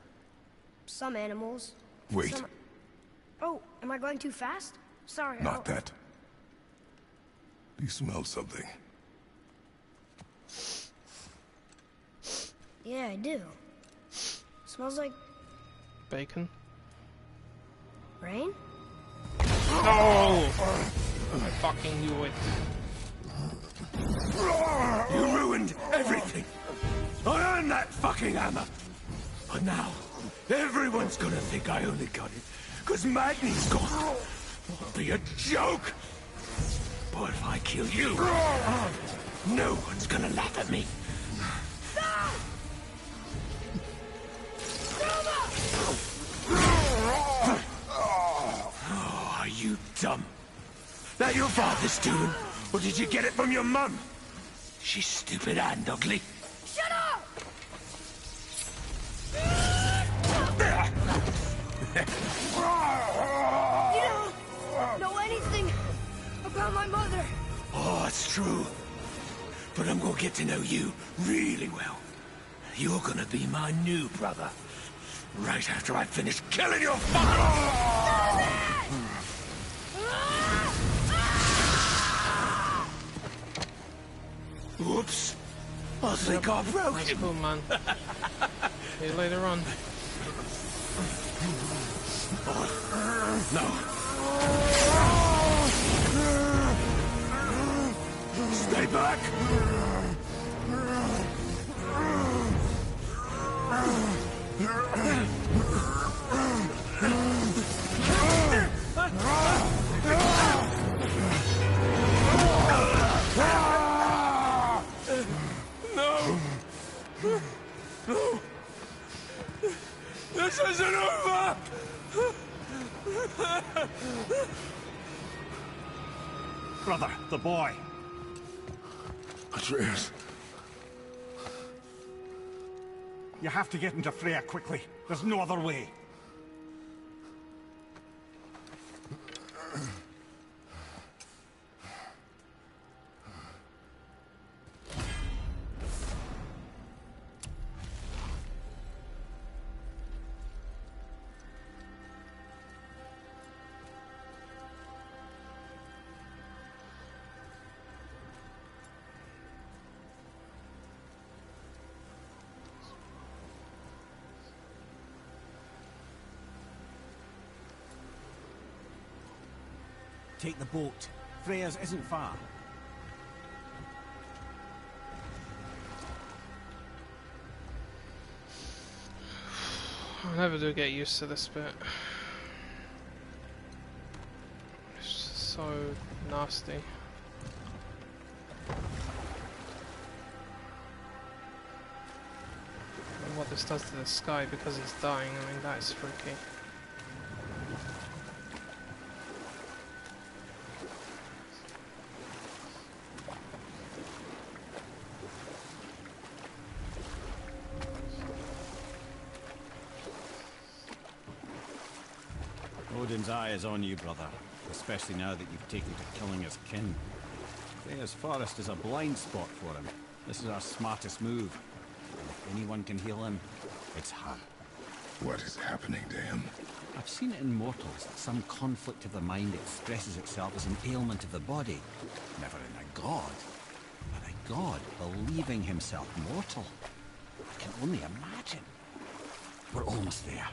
some animals. Wait. Some... Oh, am I going too fast? Sorry. Not that. Do you smell something? Yeah, I do. Smells like Bacon? rain? Oh! I fucking knew it. You ruined everything. I earned that fucking hammer. But now, everyone's gonna think I only got it because Magni's gone. It'll be a joke. But if I kill you, no one's gonna laugh at me. Oh, are you dumb? That your father's doing? Or did you get it from your mum? She's stupid and ugly. Shut up! You don't know anything about my mother. Oh, it's true. But I'm gonna get to know you really well. You're gonna be my new brother. Right after I finish killing your father! Whoops. I think I broke That's him. cool, man. See you later on. No. Stay back! No! No! This isn't over! Brother, the boy. Atreus. You have to get into Freya quickly. There's no other way. Take the boat. Freya's isn't far. I never do get used to this bit. It's just so nasty. And what this does to the sky because it's dying, I mean, that is freaky. Odin's eye is on you, brother, especially now that you've taken to killing his kin. Freya's forest is a blind spot for him. This is our smartest move. And if anyone can heal him, it's her. What is happening to him? I've seen it in mortals that some conflict of the mind expresses itself as an ailment of the body. Never in a god. But a god believing himself mortal. I can only imagine. We're almost there.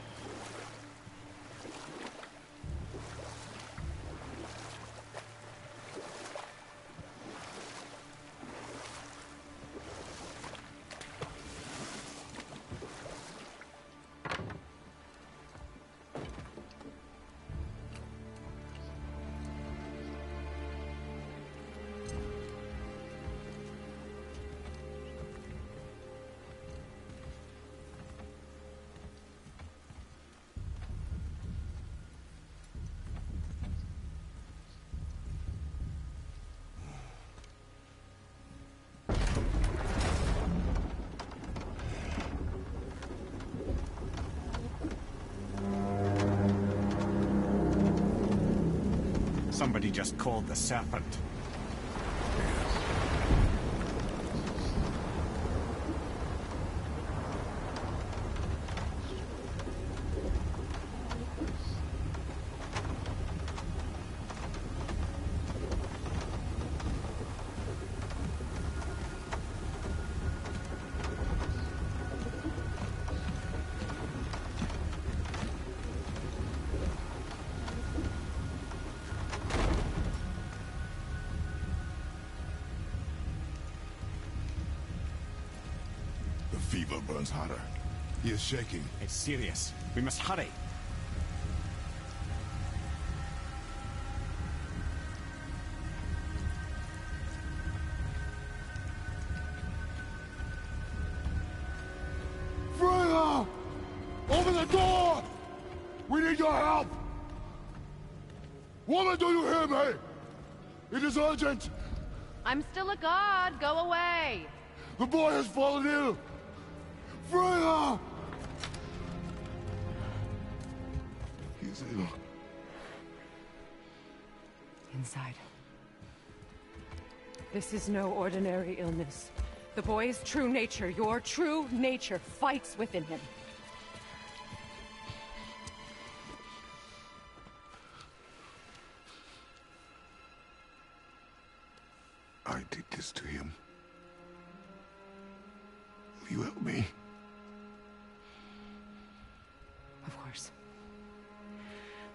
Somebody just called the serpent. The fever burns hotter. He is shaking. It's serious. We must hurry. Freya! Open the door! We need your help! Woman, do you hear me? It is urgent! I'm still a god. Go away. The boy has fallen ill! Freya! He is ill. Inside. This is no ordinary illness. The boy's true nature, your true nature, fights within him. I did this to him. Will you help me? Of course.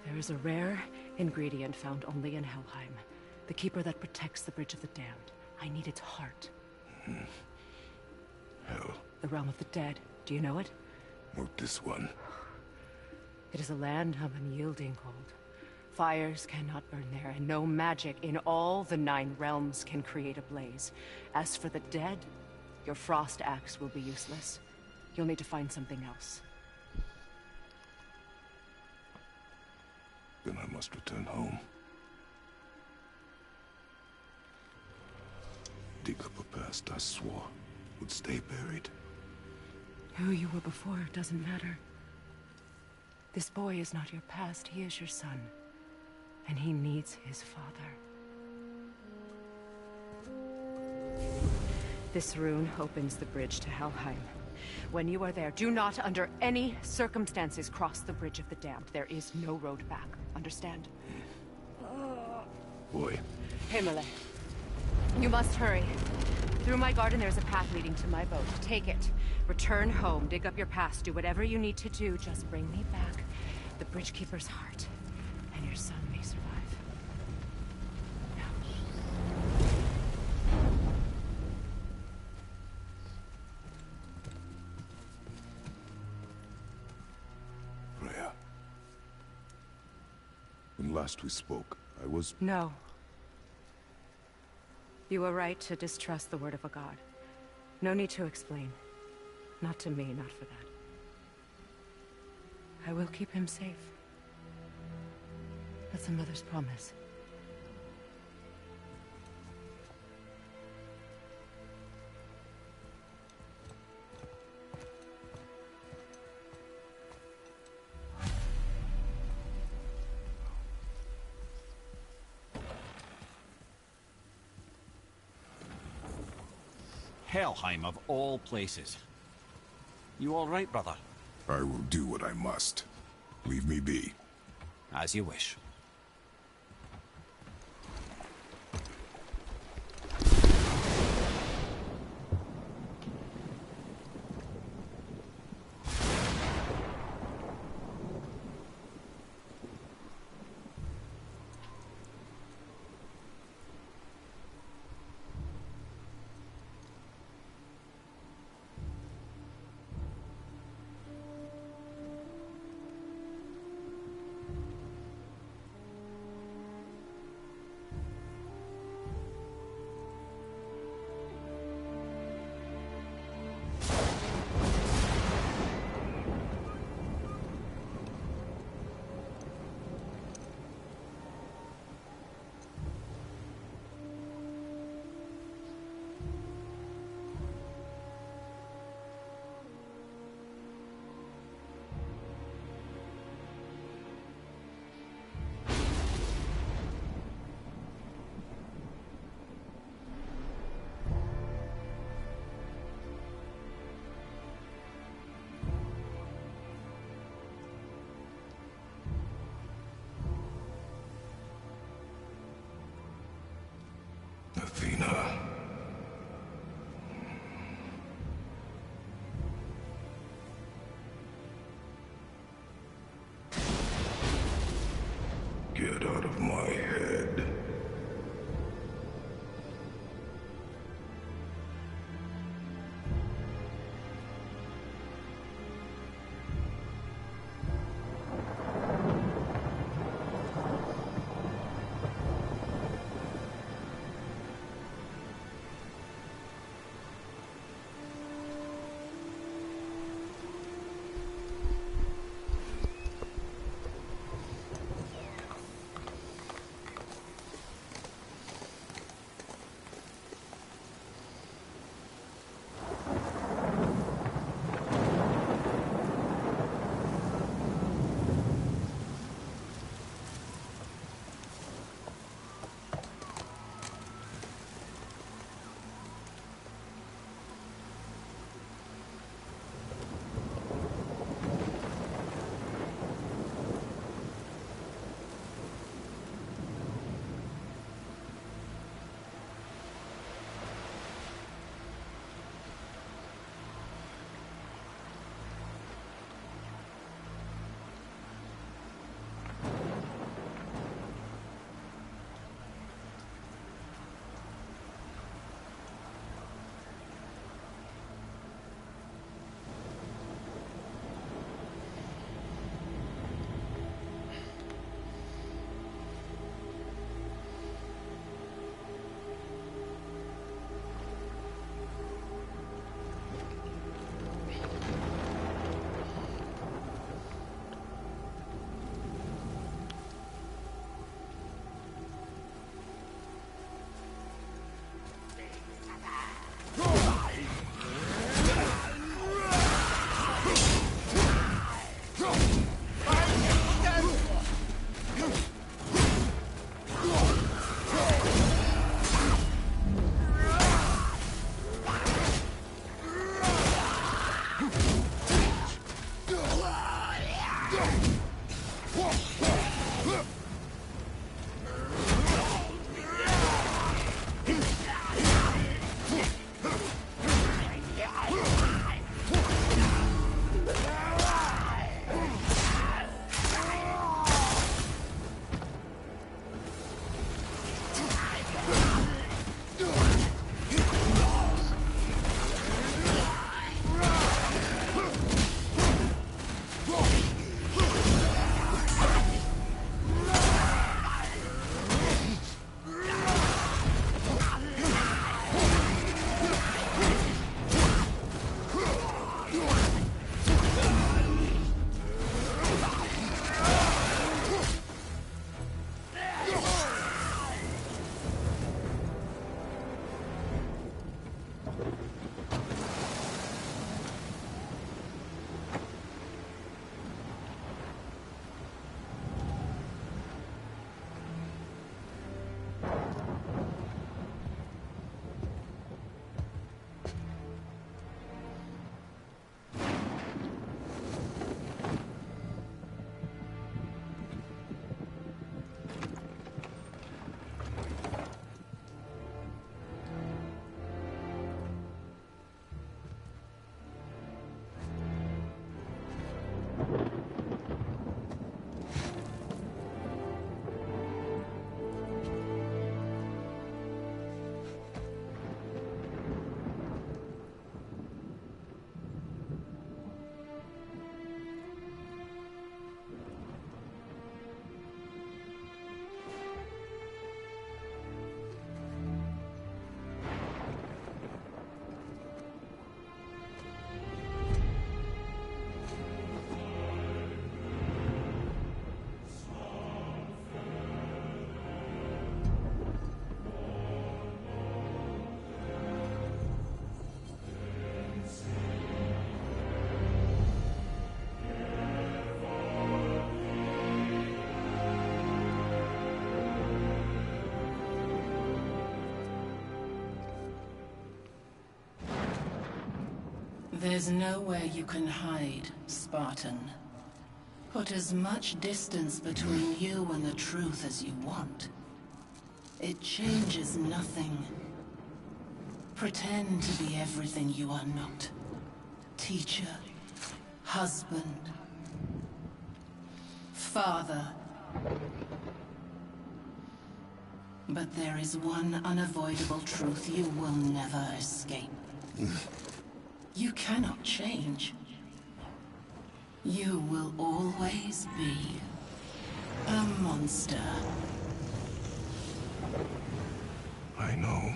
There is a rare ingredient found only in Helheim. The keeper that protects the Bridge of the Damned. I need its heart. Hell. The realm of the dead. Do you know it? Not this one. It is a land of unyielding cold. Fires cannot burn there, and no magic in all the 9 realms can create a blaze. As for the dead, your frost axe will be useless. You'll need to find something else. Then I must return home. Dig up a past I swore would stay buried. Who you were before doesn't matter. This boy is not your past, he is your son. And he needs his father. This rune opens the bridge to Helheim. When you are there, do not under any circumstances cross the Bridge of the Damned. There is no road back. Understand? Boy. Himmele. You must hurry. Through my garden there's a path leading to my boat. Take it. Return home. Dig up your past. Do whatever you need to do. Just bring me back the Bridgekeeper's heart. And your son may survive. When last we spoke, I was... No. You were right to distrust the word of a god. No need to explain. Not to me, not for that. I will keep him safe. That's a mother's promise. Helheim of all places. You all right, brother? I will do what I must. Leave me be. As you wish. Athena. Get out of my head. There's nowhere you can hide, Spartan. Put as much distance between you and the truth as you want. It changes nothing. Pretend to be everything you are not. Teacher, husband, father. But there is one unavoidable truth you will never escape. You cannot change. You will always be a monster. I know.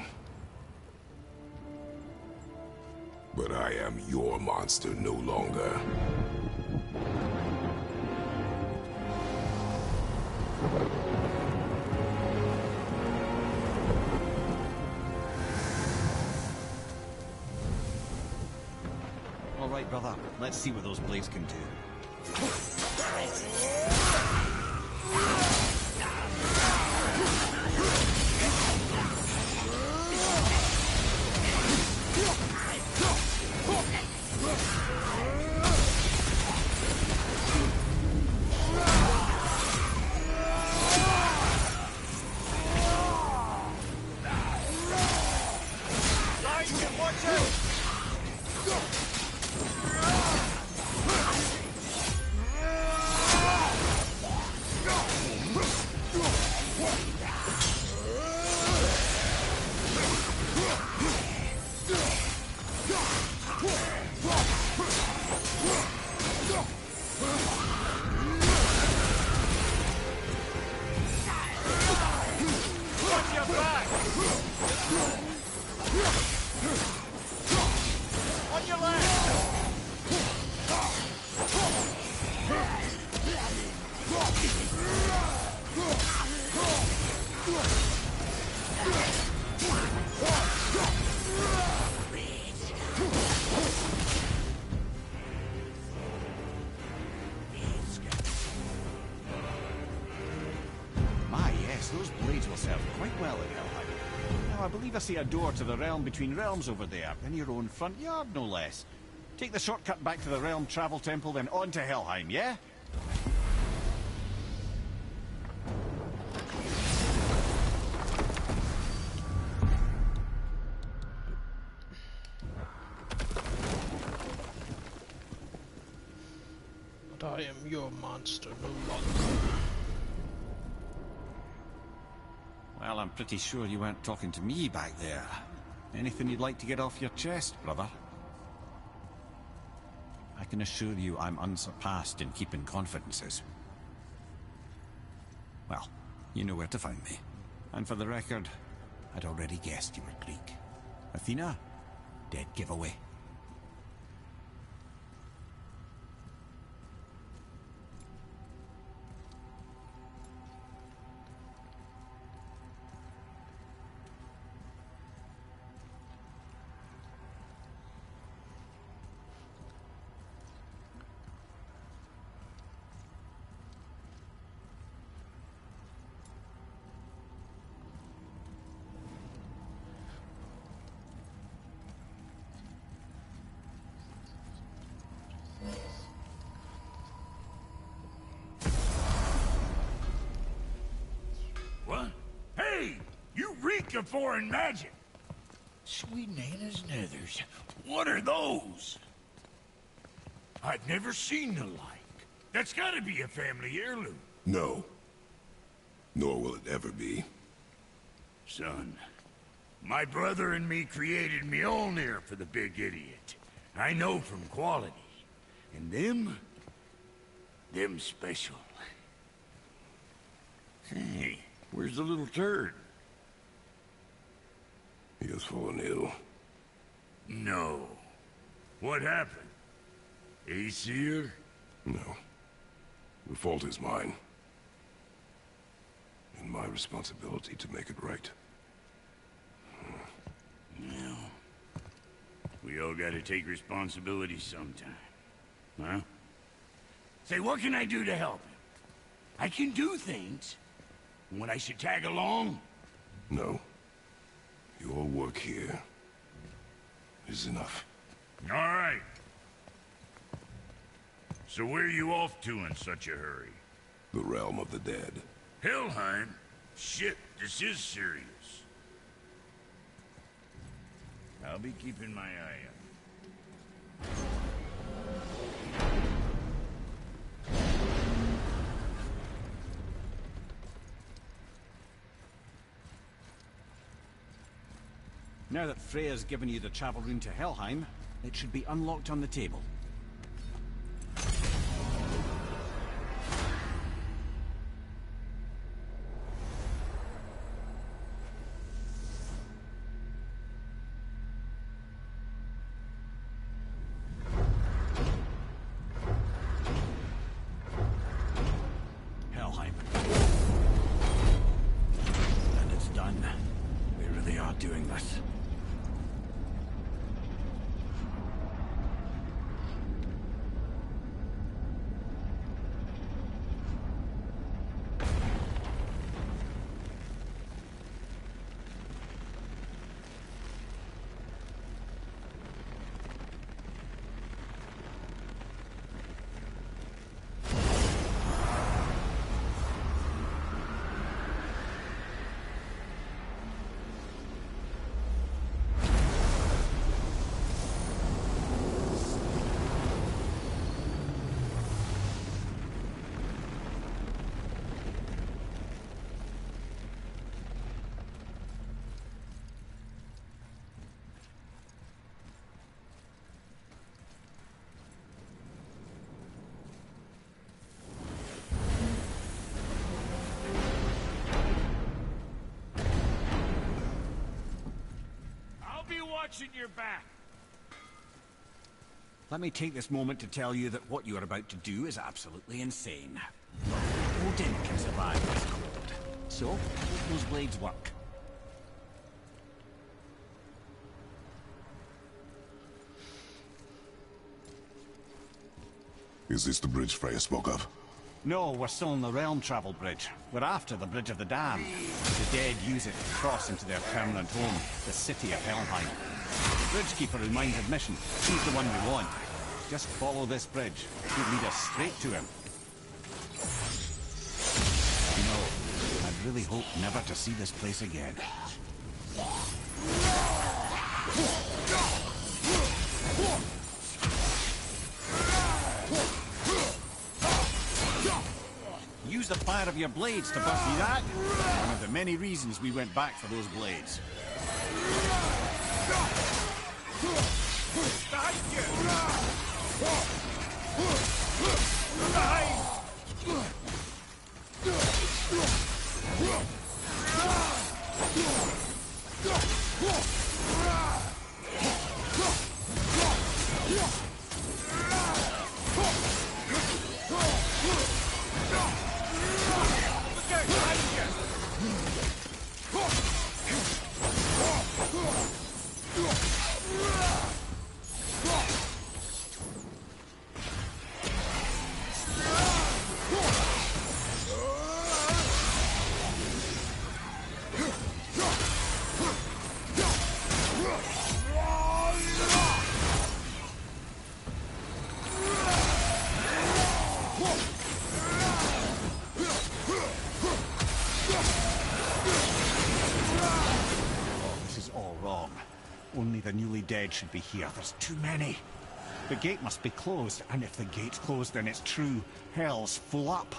But I am your monster no longer. All right, brother. Let's see what those blades can do. Those blades will serve quite well in Helheim. Now, I believe I see a door to the realm between realms over there, in your own front yard, no less. Take the shortcut back to the Realm Travel Temple, then on to Helheim, yeah? But I am your monster no longer. Well, I'm pretty sure you weren't talking to me back there. Anything you'd like to get off your chest, brother? I can assure you I'm unsurpassed in keeping confidences. Well, you know where to find me. And for the record, I'd already guessed you were Greek. Athena? Dead giveaway. What? Hey! You reek of foreign magic! Sweet Nana's nethers. What are those? I've never seen the like. That's gotta be a family heirloom. No. Nor will it ever be. Son, my brother and me created Mjolnir for the big idiot. I know from quality. And them special. Hey, where's the little turd? He has fallen ill. No. What happened? Aesir? No. The fault is mine. And my responsibility to make it right. Well, we all gotta take responsibility sometime. Huh? Say, what can I do to help him? I can do things. When I should tag along? No. Your work here is enough. All right. So where are you off to in such a hurry? The realm of the dead. Helheim? Shit, this is serious. I'll be keeping my eye out. Now that Freya's given you the travel rune to Helheim, it should be unlocked on the table. Helheim. And it's done. We really are doing this. Watching your back. Let me take this moment to tell you that what you are about to do is absolutely insane. Odin can survive this cold. So, hope those blades work. Is this the bridge Freya spoke of? No, we're still on the realm travel bridge. We're after the Bridge of the Damned. The dead use it to cross into their permanent home, the city of Helheim. The Bridgekeeper in Minded Mission. He's the one we want. Just follow this bridge. He'll lead us straight to him. You know, I really hope never to see this place again. Use the fire of your blades to burst me that. One of the many reasons we went back for those blades. Behind you! Behind! Only the newly dead should be here. There's too many. The gate must be closed, and if the gate's closed, then it's true. Hell's full up.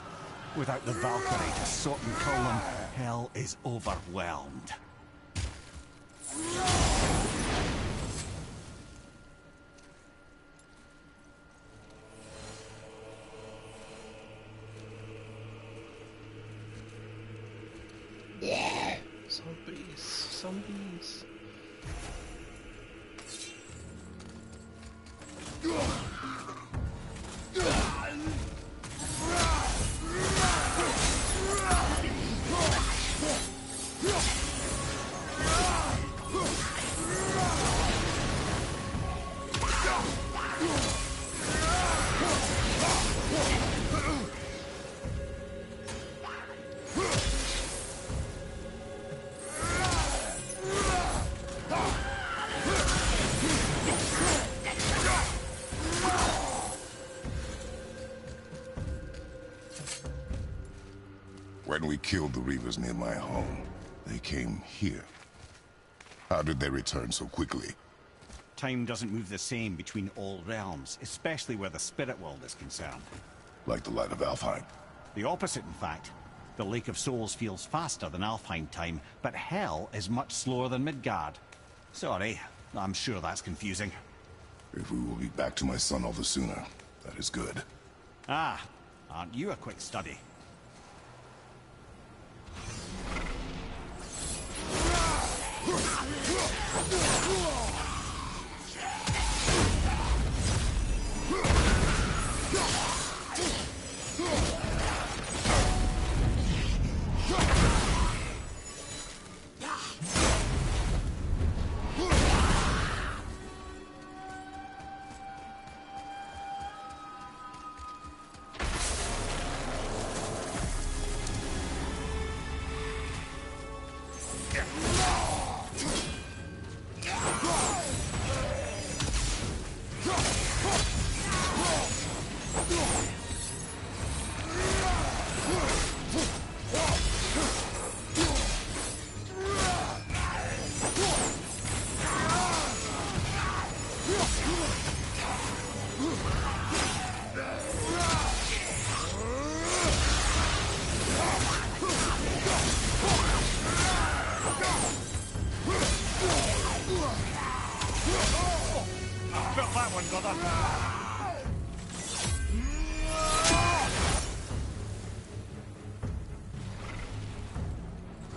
Without the Valkyrie to sort and kill them, hell is overwhelmed. Zombies. Zombies. When we killed the Reavers near my home, they came here. How did they return so quickly? Time doesn't move the same between all realms, especially where the spirit world is concerned. Like the light of Alfheim? The opposite, in fact. The Lake of Souls feels faster than Alfheim time, but Hell is much slower than Midgard. Sorry, I'm sure that's confusing. If we will be back to my son all the sooner, that is good. Ah, aren't you a quick study?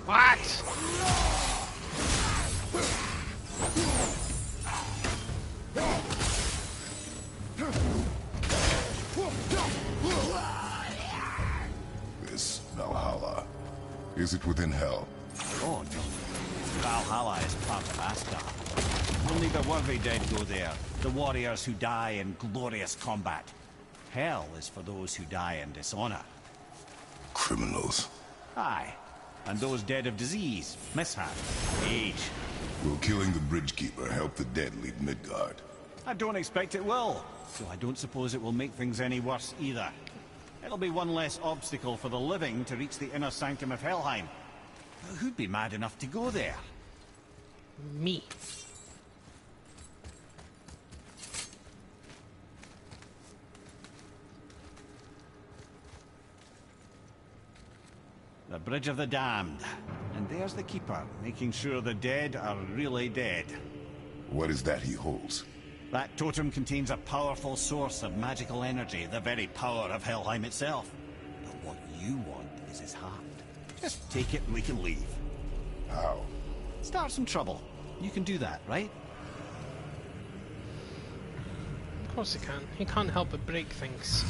What? This Valhalla, is it within Hell? Oh no. Valhalla is part of Asgard. Only the worthy dead go there, the warriors who die in glorious combat. Hell is for those who die in dishonor. Criminals. Aye. And those dead of disease, mishap, age. Will killing the Bridgekeeper help the dead leave Midgard? I don't expect it will, so I don't suppose it will make things any worse either. It'll be one less obstacle for the living to reach the inner sanctum of Helheim. Who'd be mad enough to go there? Me. The Bridge of the Damned. And there's the Keeper, making sure the dead are really dead. What is that he holds? That totem contains a powerful source of magical energy, the very power of Helheim itself. But what you want is his heart. Just take it and we can leave. How? Start some trouble. You can do that, right? Of course he can. He can't help but break things.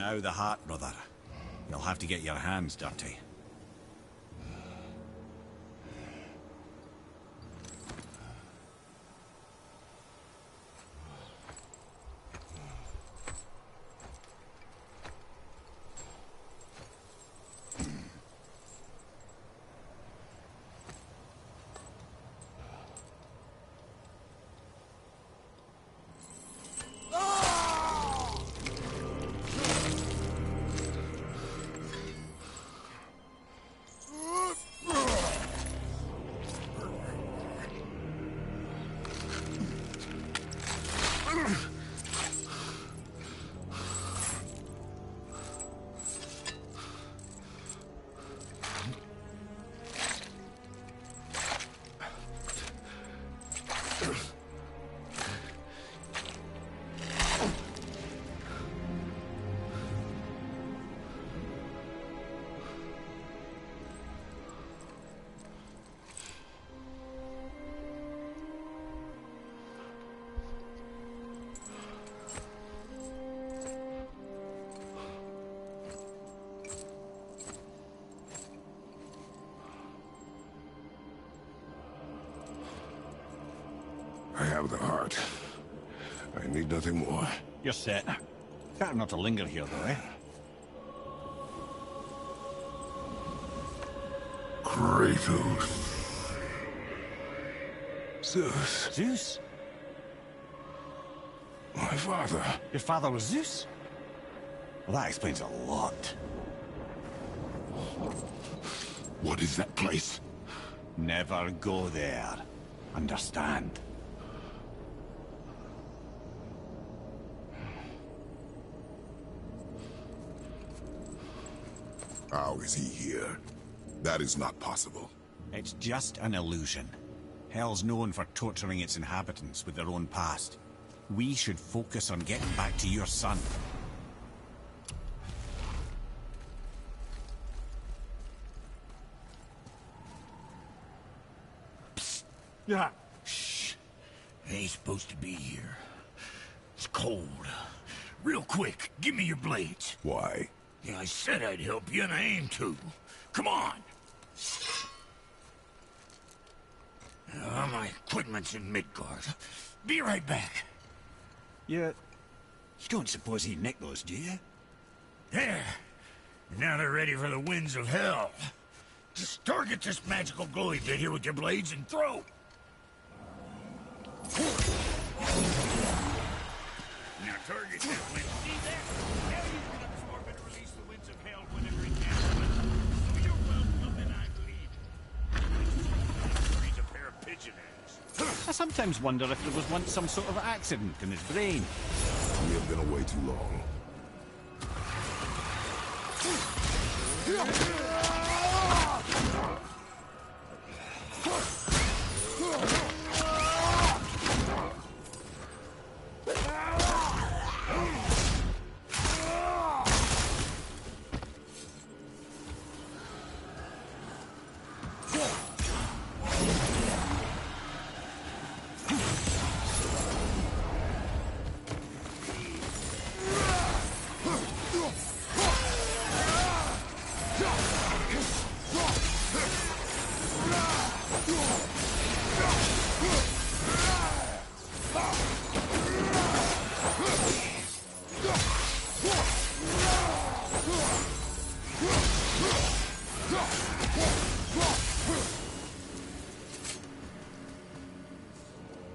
Now the heart, brother. You'll have to get your hands dirty. I have the heart. I need nothing more. You're set. Better not to linger here, though, eh? Kratos. Zeus. Zeus? My father. Your father was Zeus? Well, that explains a lot. What is that place? Never go there. Understand? How is he here? That is not possible. It's just an illusion. Hell's known for torturing its inhabitants with their own past. We should focus on getting back to your son. Psst. Yeah. Shh. I ain't supposed to be here. It's cold. Real quick, give me your blades. Why? Yeah, I said I'd help you, and I aim to. Come on! My equipment's in Midgard. Be right back. You don't suppose he nicked those, do you? There. Now they're ready for the winds of hell. Just target this magical glowy bit here with your blades and throw. Now target that wind. See that? Now you can absorb and release the winds of hell whenever it happens. So you're welcome and I bleed. He's a pair of pigeon eggs. I sometimes wonder if there was once some sort of accident in his brain. We have been away too long.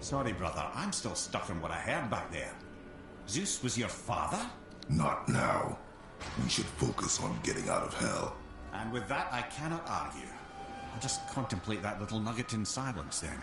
Sorry, brother. I'm still stuck on what I heard back there. Zeus was your father? Not now. We should focus on getting out of hell. And with that, I cannot argue. I'll just contemplate that little nugget in silence, then.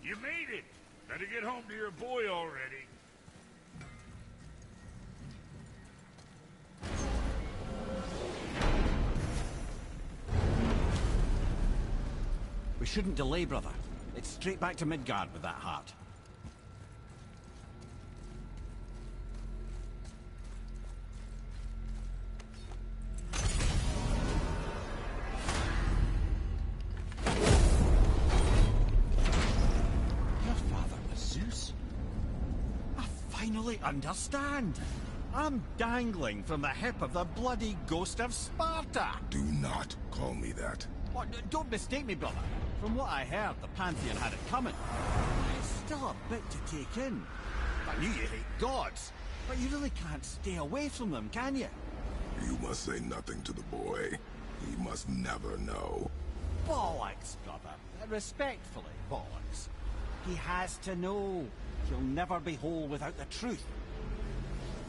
You made it! Better get home to your boy already. We shouldn't delay, brother. It's straight back to Midgard with that heart. Your father was Zeus? I finally understand. I'm dangling from the hip of the bloody ghost of Sparta. Do not call me that. Oh, don't mistake me, brother. From what I heard, the Pantheon had it coming. It's still a bit to take in. I knew you hate gods, but you really can't stay away from them, can you? You must say nothing to the boy. He must never know. Bollocks, brother. Respectfully, bollocks. He has to know. He'll never be whole without the truth.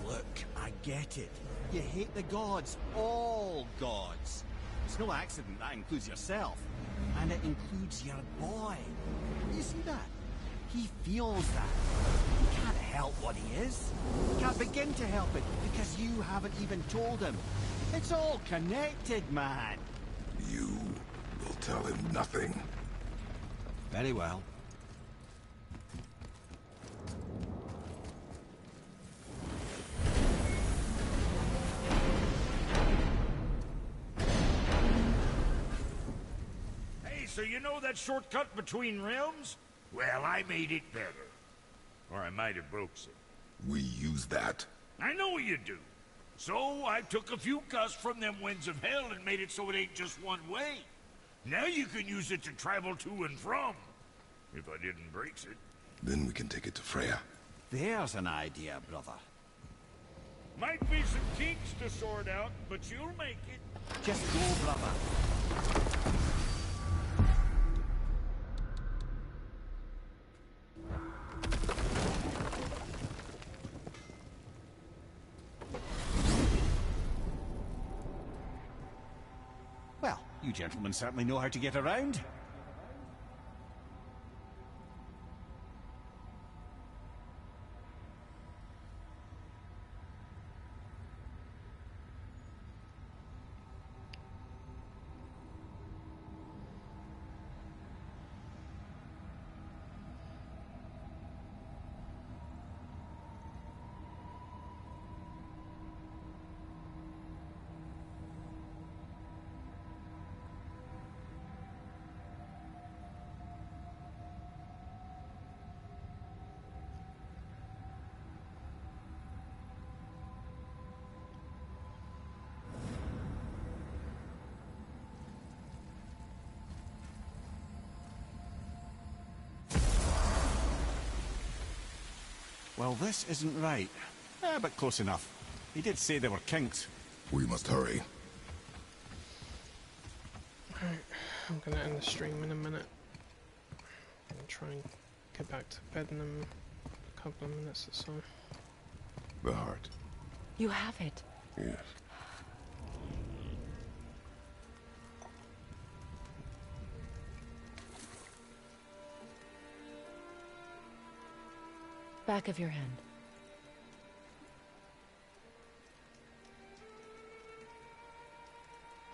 Look, I get it. You hate the gods. All gods. It's no accident that includes yourself. And it includes your boy. You see that? He feels that. He can't help what he is. He can't begin to help it because you haven't even told him. It's all connected, man. You will tell him nothing. Very well. So you know that shortcut between realms? Well, I made it better. Or I might have broke it. We use that. I know you do. So I took a few cuss from them winds of hell and made it so it ain't just one way. Now you can use it to travel to and from. If I didn't break it. Then we can take it to Freya. There's an idea, brother. Might be some kinks to sort out, but you'll make it. Just go, brother. Well, you gentlemen certainly know how to get around. Well, this isn't right. But close enough. He did say there were kinks. We must hurry. Alright, I'm gonna end the stream in a minute. And try and get back to bed in a couple of minutes or so. The heart. You have it. Yes. Back of your hand.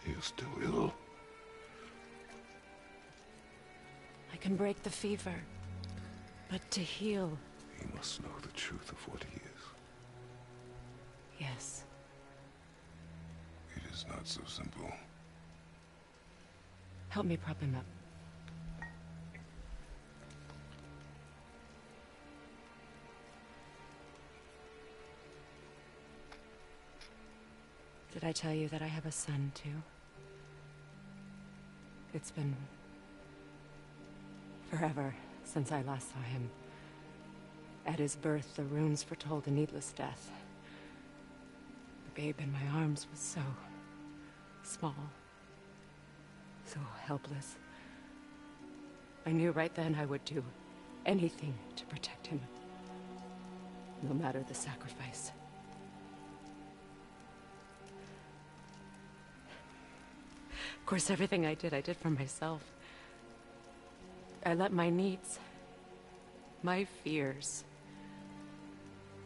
He is still ill. I can break the fever. But to heal... He must know the truth of what he is. Yes. It is not so simple. Help me prop him up. Did I tell you that I have a son, too? It's been... forever since I last saw him. At his birth, the runes foretold a needless death. The babe in my arms was so... small. So helpless. I knew right then I would do anything to protect him. No matter the sacrifice. Of course, everything I did for myself. I let my needs, my fears,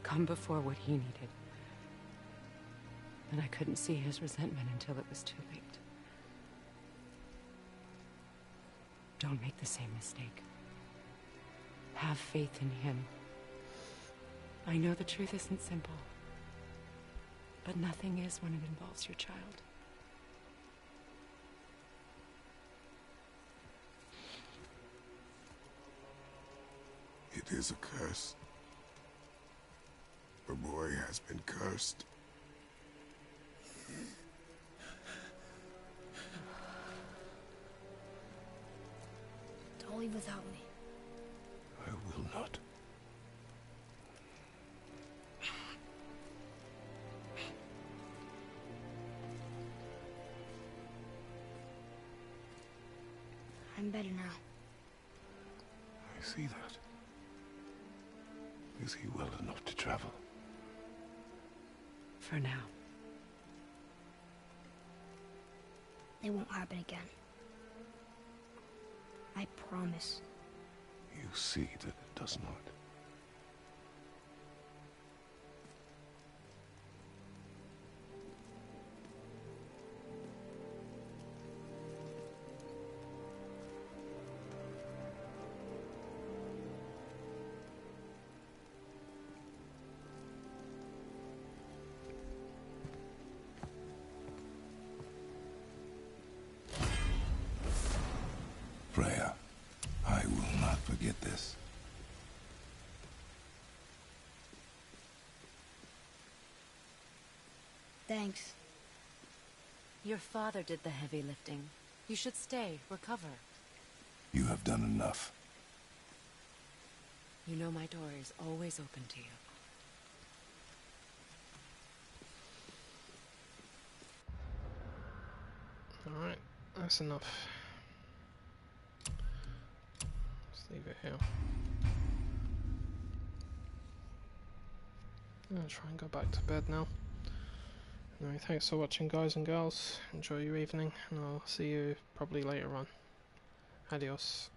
come before what he needed. And I couldn't see his resentment until it was too late. Don't make the same mistake. Have faith in him. I know the truth isn't simple, but nothing is when it involves your child. It is a curse. The boy has been cursed. Don't leave without me. I will not. I'm better now. I see that. Is he well enough to travel? For now. It won't happen again. I promise. You see that it does not. Freya, I will not forget this. Thanks. Your father did the heavy lifting. You should stay, recover. You have done enough. You know my door is always open to you. Alright, that's enough. Let's leave it here. I'm gonna try and go back to bed now. Anyway, thanks for watching, guys and girls. Enjoy your evening, and I'll see you probably later on. Adios.